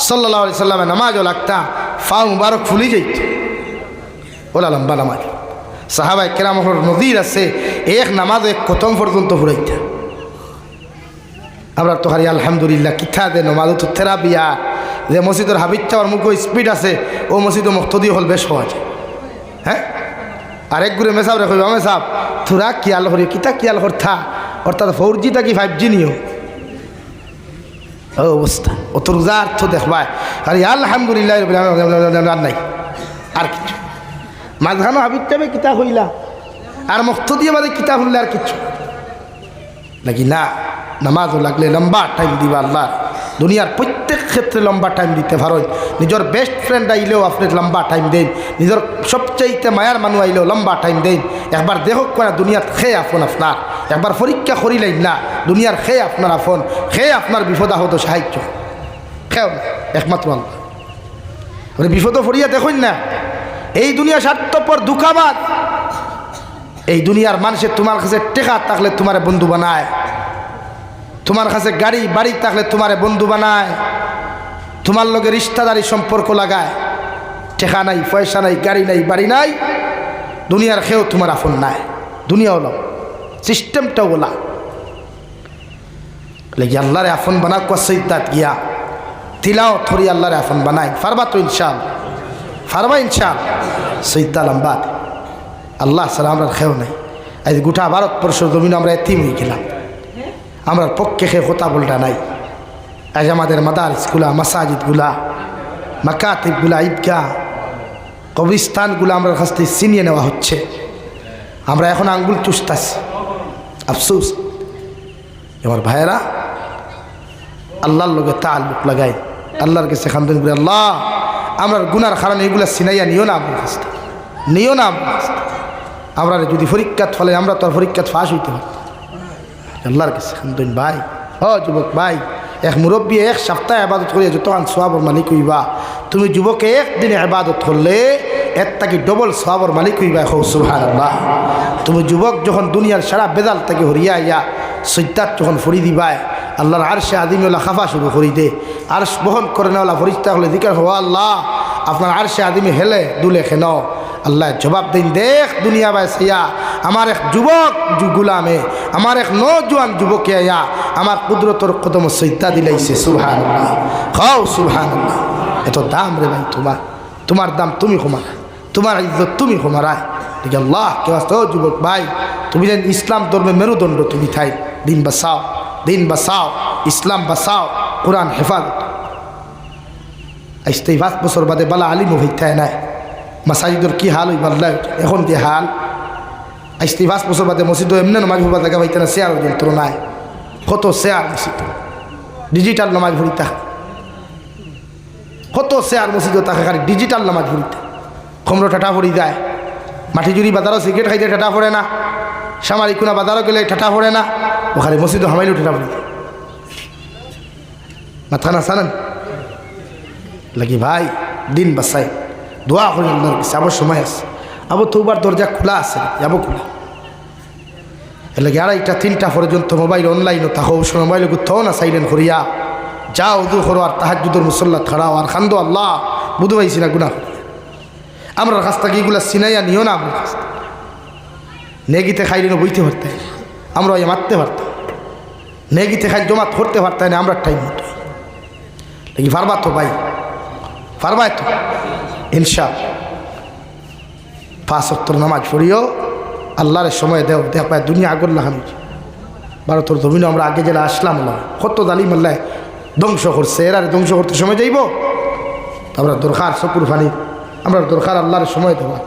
সাল্লাল্লাহু আলাইহি সাল্লামের নামাজও লাগতা ফা মুবারক ফুলি যাইত, ওলা লম্বা নামাজ। সাহাবায়ে কেরামের নজির আছে, এক নামাজ এক খতম পর্যন্ত ফুরাইতা। আমরা তো হারি আলহামদুলিল্লাহ কিথা দে নমাজ তো থেরাপিয়া যে মসজিদের হাবিজ চাওয়ার মুখ স্পিড আছে, ও মসজিদে মুক্তদি হল বেশ সহজ। হ্যাঁ, আরেক গুড়ে মেসাব রেখো মেসাব তোরা কিয়াল করি কিতা কিয়াল করতা, অর্থাৎ 4G কি 5G নিও ও অবস্থা। ও তোর রোজার তো দেখবাই আর আলহামদুলিল্লাহ নাই আর কিছু মাঝখানো হাবিজ চাবে কিতা হইলা আর মুক্তদি বাদে কিতা হইলে আর কিছু নাকি না। নামাজও লাগলে লম্বা টাইম দিবা। আল্লাহ দুনিয়ার প্রত্যেক ক্ষেত্রে লম্বা টাইম দিতে পারেন। নিজের বেস্ট ফ্রেন্ড আইলেও আপনি লম্বা টাইম দেন, নিজের সবচাইতে মায়ার মানুষ আইলেও লম্বা টাইম দেন। একবার দেখক না দুনিয়ার খেয়ে আপন আপনার, একবার পরীক্ষা করিলেন না দুনিয়ার খেয়ে আপনার আপন, খেয়ে আপনার বিপদ আহত সাহায্য খেও না একমাত্র আল্লাহ। বিপদ ফরিয়া দেখুন না, এই দুনিয়া স্বার্থপর দুঃখাবাদ। এই দুনিয়ার মানুষের তোমার কাছে টেকা থাকলে তোমার বন্ধু বানায়, তোমার কাছে গাড়ি বাড়ি থাকলে তোমারে বন্ধু বানায়, তোমার লগে রিশতাদারি সম্পর্ক লাগায়। টেকা নাই, পয়সা নাই, গাড়ি নাই, বাড়ি নাই, দুনিয়ার খেয়েও তোমার আপন নাই। দুনিয়া হলো সিস্টেমটা ওলা লেগে আল্লাহরে আপন বানা কসইদাত গিয়া তিলাও থরি আল্লাহরে আপন বানাই ফারবা তো ইনশাআল্লাহ, ফারবা ইনশাআল্লাহ। সৈয়দা লম্বা আল্লাহ ছাড়া আমরা খেয়েও নাই। আজ গোটা ভারতবর্ষের জমিন আমরা এতিম হয়ে গেলাম, আমরা পক্ষে খেয়ে কথা বলটা নাই। আজ আমাদের মাদারিসগুলা, মাসাজিদগুলা, মাকাতিবগুলা, ঈদগাহ, কবরস্থানগুলো আমরা কাছ থেকে ছিনিয়ে নেওয়া হচ্ছে। আমরা এখন আঙ্গুল চুষতাছি, আফসোস। আমার ভাইয়েরা আল্লাহর লগে তাআল্লুক লাগাই, আল্লাহর কাছে খান্দন করে, আল্লাহ আমরা গুনার কারণে এগুলা সিনাইয়া নিও না, আমার কাছে নিও না। আমরা যদি পরীক্ষাত ফলে আমরা তো আর পরীক্ষাত ফাঁস হইতে পারি। আল্লাহর কাছে খান্দন ভাই, যুবক ভাই, এক মুরব্বী এক সপ্তাহ আবাদত করিয়া যতক্ষণ সোয়াবর মালিক হইবা, তুমি যুবকে একদিনে আবাদত করলে এর তাকে ডবল সোয়াবর মালিক হইবা। সুবহানাল্লাহ। তুমি যুবক যখন দুনিয়ার সারা বেদাল তাকে হরিয়া ইয়া সৈতাত যখন ফরি দিবায়, আল্লাহর আরশে আদিমওয়ালা খাফা শুরু করি দে, আরশ বহন করে নেওয়ালা ফরিস্তা হলে দিকার হওয়া, আল্লাহ আপনার আরশে আদিমে হেলে দুলে খেন। আল্লাহ জবাব দিন, দেখ দুনিয়া বাইসিয়া আমার এক যুবক গুলামে, আমার এক নজওয়ান যুবকে আয়া আমার কুদরতর কদম সৈতা দিলাইছে। সুবহানাল্লাহ, খাও সুবহানাল্লাহ। এত দাম রে ভাই তোমার, তোমার দাম তুমি কমারা, তোমার ইজ্জত তুমি কমারায়। ঠিক আল্লাহ কেউ আসতে, যুবক ভাই তুমি যেন ইসলাম ধর্মের মেরুদণ্ড, তুমি থাই দিন বাঁচাও, দিন বাঁচাও, ইসলাম বাঁচাও, কোরআন হেফাজত। আসতে 5 বছর বাদে বালা আলিমও হইতায় নাই, মাসাজিদর কি হাল হইবার এখন যে হাল। আসতে 5 বছর বাদে মসজিদ এমনি নমাজ ভরবার জায়গা হইতে না, শেয়ার যন্ত্র নাই, কত শেয়ার মসজিদ, ডিজিটাল নামাজ ভরিতা, কত শেয়ার মসজিদ তাকে খালি ডিজিটাল নামাজ ভরিতে। কমরো ঠাটা পড়ি যায়, মাটি জুড়ি বাজারও সিগারেট খাইতে ঠাটা পড়ে না, সামারি কোনা বাজারও গেলে ঠাটা পড়ে না, ওখানে মসজিদও হামাইলেও ঠাটা পড়ি যায়। মাথা না সানান লাগি ভাই, দিন বাসাই দোয়া করি আল্লাহর কাছে। আবার সময় আছে, আবার তোবার দরজা খোলা আছে, যাবো খোলা। এর লাগে 2টা 3টা পর্যন্ত মোবাইল অনলাইনও তাহো, মোবাইল কোথাও না সাইলেন্ট করিয়া যাও, উদু করো আর তাহাজ্জুদের মুসল্লা খাড়াও আর খান্দো, আল্লাহ বুধু পাইছি না গুনাহ। আমরা কাছ থেকে এগুলা সিনাইয়া নিও না, আমার কাছ নেগিতে খাইলেন বইতে পারতাম, আমরা ওই মারতে পারতাম, নেগিতে খাই জমাত করতে পারতাম না আমরা টাইম মতো। দেখি পারবা তো ভাই, পারবা তো ইনশাআল্লাহ। 5 ওয়াক্ত নামাজ পড়িও, আল্লাহর সময় দেও, দেখ পায় দুনিয়া আগল্লা আমি ভারতের জমিনে আমরা আগে জেলা আসলাম, আল্লাহ কত জালিম আল্লাহ ধ্বংস করছে, এরা ধ্বংস করতে সময় যাইব। আমরা দরকার চকুর ফানি, আমরা দরকার আল্লাহর সময় দেওয়া।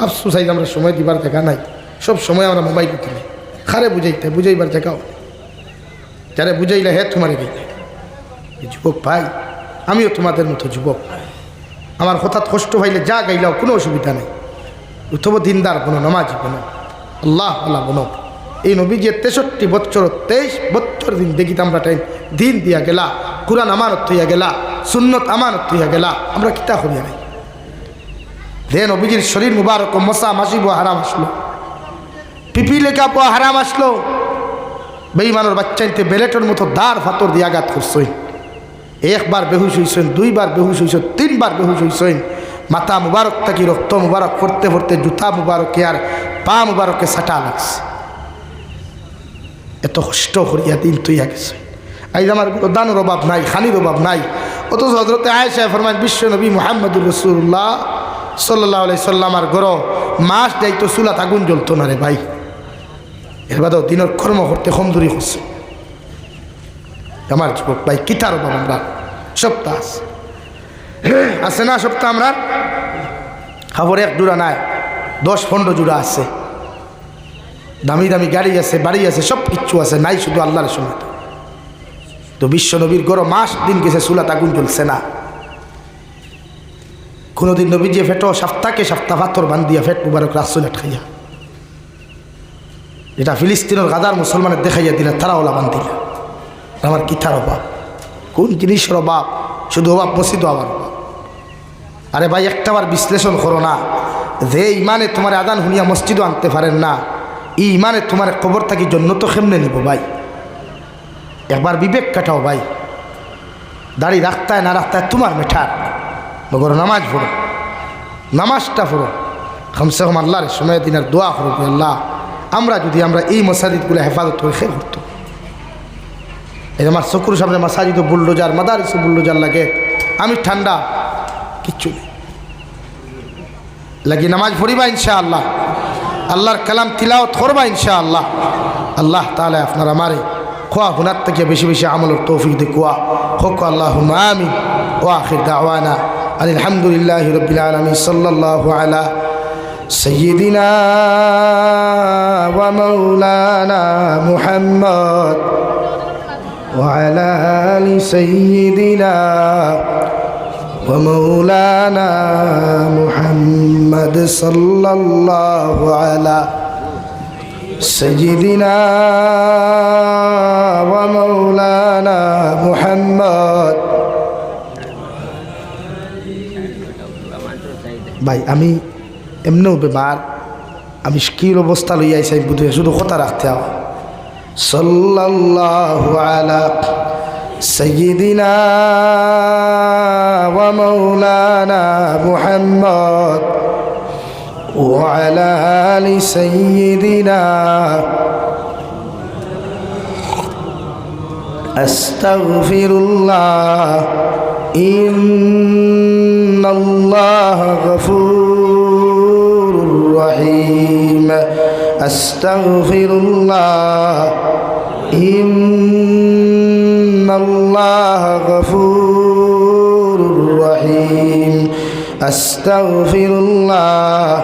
আফসোস আমরা সময় দিবার দেখা নাই, সব সময় আমরা মোবাইল তুলি, খারে বুঝাইতে বুঝাইবার দেখাও, যারা বুঝাইলে হে তোমারে গেলে। যুবক ভাই আমিও তোমাদের মতো যুবক, আমার হঠাৎ কষ্ট পাইলে যা গাইলাও কোনো অসুবিধা নেই। তবু দিনদার বনো, নামাজি বনো, আল্লাহ আল্লাহ বনো। এই নবী যে 63 বছর 23 বছর দিন দেখিতে আমরা টাইম দিন দিয়া গেলা, কুরআন আমানত হইয়া গেলা, সুন্নত আমানত হইয়া গেলা, আমরা কিতা করিয়া নাই। যে নবীজির শরীর মুবারক মশা মাসি বো হারাম আসলো, পিপিলেকা পো হারাম আসলো, বেঈমানের বাচ্চাইতে বেলেটের মতো দাঁড় ফাতর দিয়ে আঘাত করছই। 1 বার বেহুশ হইছেন, 2 বার বেহুশ হইছেন, 3 বার বেহুশ হইছেন। মাথা মুবারক থাকি রক্ত মুবারক পড়তে পড়তে জুতা মুবারকে আর পা মুবারকে ছাটা লাগছে। এত কষ্ট করিয়া দিন তুইয়া গেছে। আজ আমার দানের অভাব নাই, খানির অভাব নাই, অথচ হযরতে আয়েশা ফরমান বিশ্ব নবী মুহাম্মদুর রাসূলুল্লাহ সাল্লাল্লাহু আলাইহি সাল্লামার ঘর মাস যাইতো চুলাত আগুন জ্বলতো না রে ভাই। এর বাদেও দিনের কর্ম করতে কমজোরি করছে। আমার যুবক ভাই কিতার অভাব আমরা সপ্তাহ আছে না, সপ্তাহ আমরা খাবার 1 জোড়া নাই, 10-15 জোড়া আছে, দামি দামি গাড়ি আছে, বাড়ি আছে, সব কিচ্ছু আছে, নাই শুধু আল্লাহর সময়। তো বিশ্ব নবীর গড় মাস দিন গেছে চুলাত আগুন জ্বলছে না। কোনোদিন নবী যে ফেটো সপ্তাহকে সপ্তাহ পাথর বান্ধিয়া ফেট মুবারক রাসুলাট খাইয়া, যেটা ফিলিস্তিনের গাদার মুসলমানের দেখাইয়া দিলে তারা ওলা বান্ধিল। আমার কিথার অভাব, কোন জিনিসের অভাব, শুধু অভাব মসজিদ আবার অভাব। আরে ভাই একটাবার বিশ্লেষণ করো না, যে ইমানে তোমার আদান হুনিয়া মসজিদও আনতে পারেন না, এই ইমানে তোমার কবর থাকি জন্য তো কেমনে নিব ভাই? একবার বিবেক কাটাও ভাই। দাড়ি রাখতায় না রাখতায় তোমার মেঠার, মগর নামাজ পড়ো, নামাজটা পড়ো, কমসে কম আল্লাহর সময় দিনের দোয়া করো, আল্লাহ আমরা যদি আমরা এই মসাজিদগুলো হেফাজত করে খেয়ে করতো। এই আমার চকুর সামনে মাসাজিদ বুলডোজার, মাদারিস বুলডোজার লাগে, আমি ঠান্ডা কিচ্ছু নেই, লাগি নামাজ পড়িবা ইনশাআল্লাহ, আল্লাহর কালাম তিলাওয়াত করবা ইনশাআল্লাহ। আল্লাহ তাআলা আপনার আমারে খোয়া গুনার থেকে বেশি বেশি আমলের তৌফিক দেখুয়া হোক, আল্লাহুম্মা আমিন। ওয়া আখির দাওয়ানা আলহামদুলিল্লাহি রাব্বিল আলামিন। সাল্লাল্লাহু আলা سيدنا ومولانا محمد وعلى آل سيدنا ومولانا محمد صلى الله على سيدنا ومولانا محمد ভাই আমি এমনিও বেমার আমি স্কিল অবস্থা লইয়া আইসাই বুঝে শুধু কথা রাখতে হবে সাল্লাল্লাহু আলা সাইয়্যিদিনা ওয়া মাওলানা মুহাম্মদ ওয়া আলা আলি সাইয়্যিদিনা আস্তাগফিরুল্লাহ ইন্নাল্লাহা গফুরুর রহিম আস্তাগফিরুল্লাহ ইন্নাল্লাহা গফুরুর রহিম আস্তাগফিরুল্লাহ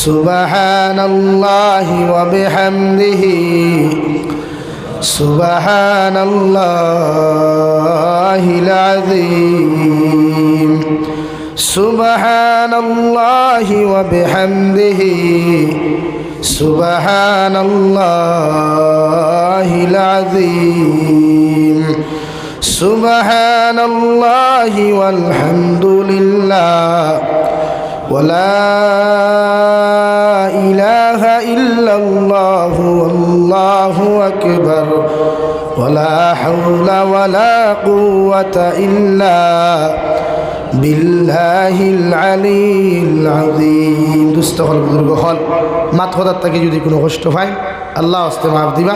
সুবহানাল্লাহি ওয়া বিহামদিহি সুবহানাল্লাহিল আযীম সুবহানাল্লাহি ওয়া বিহামদিহি সুবহানাল্লাহিল আযীম সুবহানাল্লাহি ওয়াল হামদুলিল্লাহ ওয়ালা ইলাহা ইল্লাল্লাহু আল্লাহু আকবার ওয়ালা হাওলা ওয়ালা কুওয়াতা ইল্লা বিল্লাহিল আলিয়্যিল আযীম। দুস্থ হল বুজুর্গ হল মাত হদার থেকে যদি কোনো কষ্ট পাই আল্লাহ হস্তে মাফ দিবা,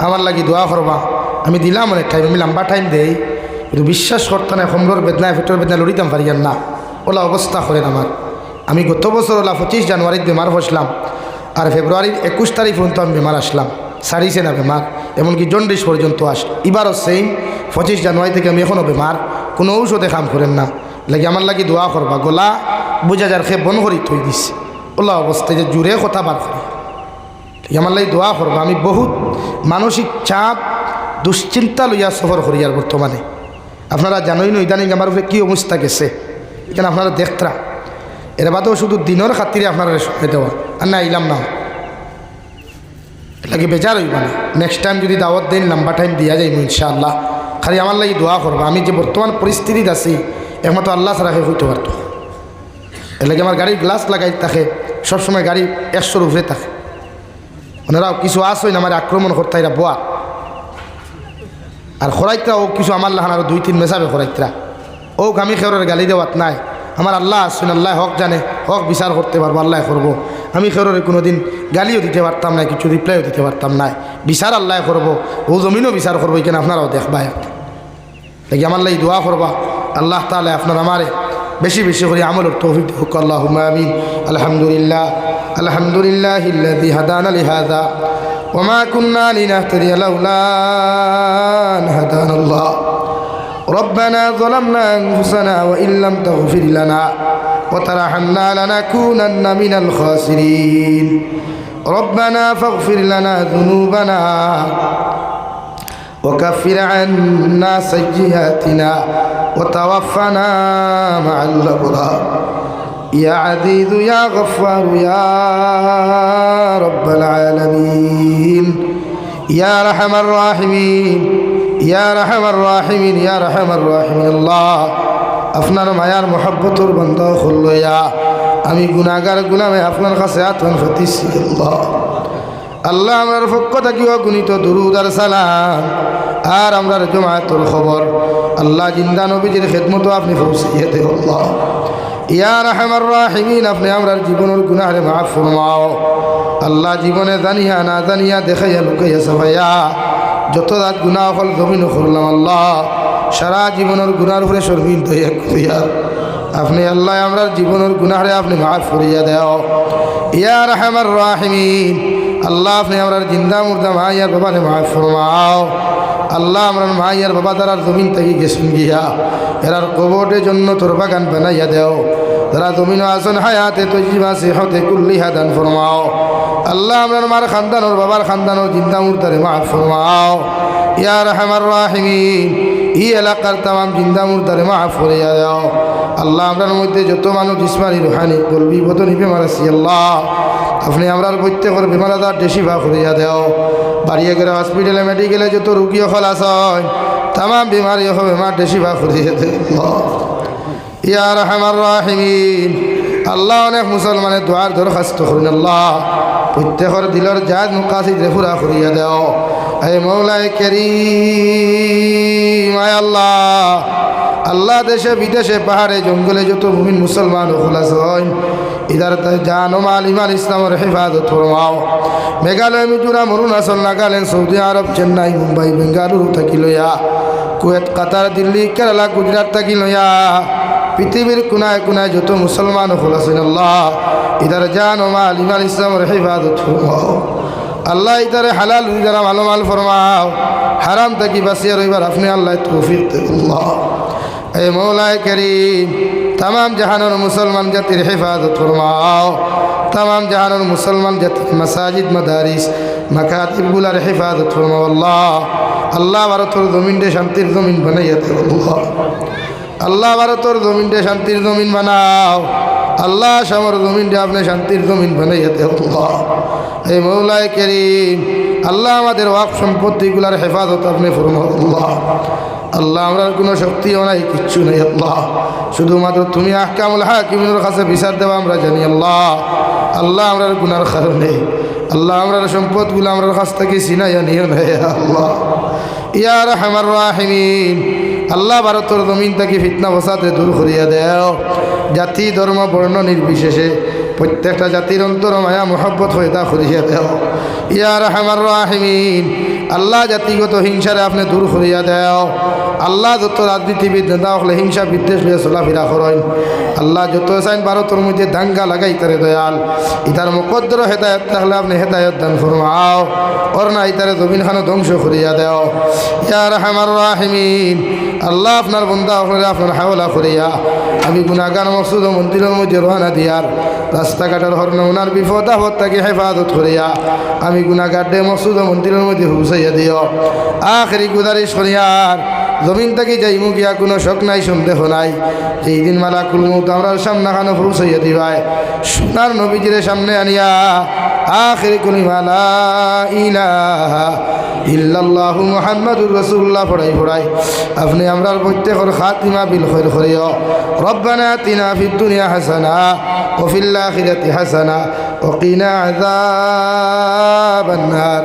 আমার লাগি দোয়া করবা। আমি দিলাম অনেক টাইম, আমি লম্বা টাইম দেই, কিন্তু বিশ্বাস করতে না কমলোর বেদনায় পেটের বেদনায় লড়িতাম পারিয়ান না। ওলা অবস্থা করেন আমার। আমি গত বছর ওলা 25 জানুয়ারির বেমার বসলাম, আর ফেব্রুয়ারির 21 তারিখ পর্যন্ত আমি বেমার আসলাম, সারিছে না বেমার, এমনকি জন্ডিস পর্যন্ত আসলো। এবারও সেম 25 জানুয়ারি থেকে আমি এখনও বেমার, কোনো ঔষধে কাম করেন না। লাগে আমার লাগি দোয়া করবা, গলা বুঝা যার খেয়ে বন করি থই দিছে ওলা অবস্থায় যে জুড়ে কথা বার করে আমার লাগি দোয়া করবা। আমি বহুত মানসিক চাপ দুশ্চিন্তা লইয়া সফর করি আর বর্তমানে। আপনারা জানোই না ইদানিং আমার উপরে কী অবস্থা গেছে, এখানে আপনারা দেখতরা। এর বাদেও শুধু দিনের খাতিরে আপনারা সময় দেওয়া আর না আইলাম না, লাগে বেজার হইবা না। নেক্সট টাইম যদি দাওয়াত দেন লম্বা টাইম দিয়া যাইব ইনশাআল্লাহ। খালি আমার লাগি দোয়া করবা। আমি যে বর্তমান পরিস্থিতিতে আছি একমাত্র আল্লাহ ছাড়া কেউ হইতে পারতো। এর লাগে আমার গাড়ির গ্লাস লাগাই থাকে, সবসময় গাড়ি 100-র উপরে থাকে। ওনারাও কিছু আসই না আমার আক্রমণ করতে এরা বোয়া আর খরাইতরা ও কিছু আমার লাহান আরও 2-3 মেশাবে খরাইতরা ও আমি খেউরের গালি দেওয়াত নাই। আমার আল্লাহ আসুন, আল্লাহ হক জানে, হক বিচার করতে পারবো, আল্লাহ করবো। আমি খেউরের কোনো দিন গালিও দিতে পারতাম না, কিছু রিপ্লাইও দিতে পারতাম না। বিচার আল্লাহ করবো, ও জমিনও বিচার করবো, এখানে আপনারাও দেখবাই। দেখি আমার লাই দোয়া করবা, আল্লাহ তাআলা আপনার আমারে বেশি বেশি করে আমলের তৌফিক হোক, আল্লাহুম্মা আমিন। আলহামদুলিল্লাহ আলহামদুলিল্লাহিল্লাযী হাদানা লিহাযা ওয়া মা কুন্না লিনাহতাদিয়া লাউলা আন হাদানাল্লাহ। ربنا ظلمنا أنفسنا وإن لم تغفر لنا وترحمنا لنكونن من الخاسرين. ربنا فاغفر لنا ذنوبنا وكفر عنا سيئاتنا وتوفنا مع الأبرار. يا عزيز يا غفار يا رب العالمين يا أرحم الراحمين يا أرحم الراحمين يا أرحم الراحمين الله আপনার মায়ার মহব্বতর বন্ধ হইয়া আমি গুনাহগার গুলামে আপনার কাছে আত্মন ফতিছি। আল্লাহ আল্লাহ আমরার পক্ষ থাকিও গুণিত দুরুদ আর সালাম আর আমরার জমায়েতের খবর আল্লাহ জিন্দা নবীজির খেদমত আপনি পৌঁছিয়ে দেও। আল্লাহ ইয়া রাহমার রাহিমিন আপনি আমরার জীবনের গুনাহরে মাফ ফরমাও। আল্লাহ জীবনে জানিয়া না জানিয়া দেখাইয়া লুকাইয়া সবাইয়া যত রাত গুনাহ হল জমিন করলাম, আল্লাহ সারা জীবনের গুনার উপরে শর্মিন্দ হইয়া আপনি আল্লাহ আমরার জীবনের গুনাহরে আপনি মাফ করিয়া দেও। ইয়া রাহমার রাহিমিন আল্লাহ আপনি আমরার জিন্দা মুর্দা মাইয়ার বাবারে মাফ ফরমাও। আল্লাহ আমরা মাইয়ার বাবা তারার জমিন থেকে গেছেন গিয়া এরার কবরের জন্য তোর বাগান বানাইয়া দেও তারা জমিন আসন হায়াতে তৈজিবা সেহতে কুল্লিহা দান ফরমাও আল্লাহ আমরার মার খানদানোর বাবার খানদানোর জিন্দা মুর্দারে মাফ ফরমাও ইয়া রাহমার রাহিমিন এই এলাকার তাম জিন্দা মুর্দারে মাফ করিয়া দাও আল্লাহ আমরার মধ্যে যত মানুষ ইসমানি রুহানি কলবি বদনি বেমার আছি আল্লাহ আপনি আমরার প্রত্যেকের বেমার আজার দেশিভা করিয়া দেও বাড়িয়ে গেলে হসপিটালে মেডিকেলে যত রুগী হল আসয় তাম বেমারি বেমার দেশিভা করিয়া দেও ইয়া রাহমার রাহিমিন আল্লাহ অনেক মুসলমানের দোয়ার দরখাস্ত করুন আল্লাহ প্রত্যেকের দিলের জাত মুকাসিদ রেফুরা করিয়া দেও হে মৌলাই কারীম আয় আল্লাহ আল্লাহ দেশে বিদেশে পাহাড়ে জঙ্গলে যত মুমিন মুসলমান খোলাস হয় ইদার জান ও মাল ইমান ইসলামের হেফাজত ফরমাও মেঘালয় মিজোরাম অরুণাচল নাগাল্যান্ড সৌদি আরব চেন্নাই মুম্বাই বেঙ্গালুরু থাকি লইয়া কুয়েত কাতার দিল্লি কেরালা গুজরাট থাকি লইয়া পৃথিবীর কোনায় কোনায় যত মুসলমান খোলাছেন আল্লাহ ইদার জান ও মাল ইমান ইসলামের হেফাজত ফরমাও আল্লাহ ইদারে হালাল ইদারা ভালো মাল ফরমাও হারাম থাকি বাঁচিয়ে রইবার আপনি আল্লাহ তৌফিক দেন আল্লাহ এ মৌলায় করিম তাম জাহানোর মুসলমান জাতির হেফাজত ফরমাও তাম জাহানোর মুসলমান জাতির মাসাজিদ মাদারিস মাকাতিবগুলার হেফাজত ফরমাও আল্লাহ আল্লাহ ভারতের জমিনটে শান্তির জমিন বানাইয়া দেব আল্লাহ আল্লাহ ভারতের জমিনটে শান্তির জমিন বানাও আল্লাহ সমর জমিনটে আপনি শান্তির জমিন বানাইয়া দেব আল্লাহ এই মৌলায় করিম আল্লাহ আমাদের ওয়াক্ফ সম্পত্তিগুলার হেফাজত আপনি ফরমাও আল্লাহ আল্লাহ আমরার কোনো শক্তিও নাই কিচ্ছু নেই আল্লাহ শুধুমাত্র তুমি আহকামুল হাকিমের কাছে বিচার দেওয়া আমরা জানি আল্লাহ আল্লাহ আমরার গুনার কারণে আল্লাহ আমরার সম্পদগুলো আমরার কাছ থেকে চিনাইয়া নিও না আল্লাহ ইয়া রাহমার রাহিমিন আল্লাহ ভারতের জমিন থেকে ফিতনা বসাতে দূর করিয়া দেও জাতি ধর্ম বর্ণ নির্বিশেষে প্রত্যেকটা জাতির অন্তর মায়া মোহব্বত হয়তা করিয়া দেও ইয়া রাহমার রাহিমিন আল্লাহ জাতিগত হিংসারে আপনি দূর করিয়া দেও আল্লাহ যত রাজনীতিবিদ নেতা হলে হিংসা বিদ্বেষ হয়ে চলাফেরা করেন আল্লাহ যত চাইন ভারতের মধ্যে দাঙ্গা লাগাই তারে দয়াল ইতার মুকদ্দর হেদায়ত থাকলে আপনি হেদায়ত দান ফরমাও ওর না ইতারে জমিনখানো ধ্বংস করিয়া দেও ইয়া রাহমার রাহিমিন আল্লাহ আপনার বন্দা হলে আপনার হাওলা করিয়া আমি গুনাহগার মকসুদ মন্দিরের মধ্যে রওনা দিয়ার রাস্তাঘাটের হরণ ওনার বিপদ আপদ তাকে হেফাজত করিয়া আমি গুনাহগারডে মকসুদ মন্দিরের মধ্যে হুসাইয়া দিও আখেরি গুজারিশ করিয়ার জমিন থেকে যাইমু গিয়া কোনো শখ নাই সন্দেহ নাই যেই দিন মালাকুল মউত আমরার সামনে খানো পৌঁছাইয়া দিবাই সোনার নবীজির সামনে আনিয়া আখেরি কলিমা লা ইলাহা ইল্লাল্লাহু মুহাম্মাদুর রাসূলুল্লাহ পড়াই আপনি আমরার প্রত্যেকের খাতিমা বিল খৈর করিও রব্বানা আতিনা ফিদ দুনিয়া হাসানা ওয়া ফিল আখিরাতি হাসানা ওয়া কিনা আযাবান নার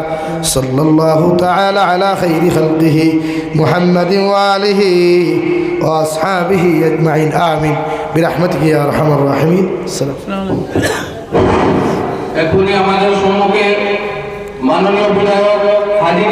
সাল্লাল্লাহু তাআলা আলা খাইরি খালকিহি মুহাম্মাদিন ওয়া আলিহি ওয়া আসহাবিহি আজমাইন আমিন বিরহমাতিকা ইয়া আরহামার রাহিমিন আসসালামু এখনই আমাদের সম্মুখে মাননীয় বিধায়ক হাজি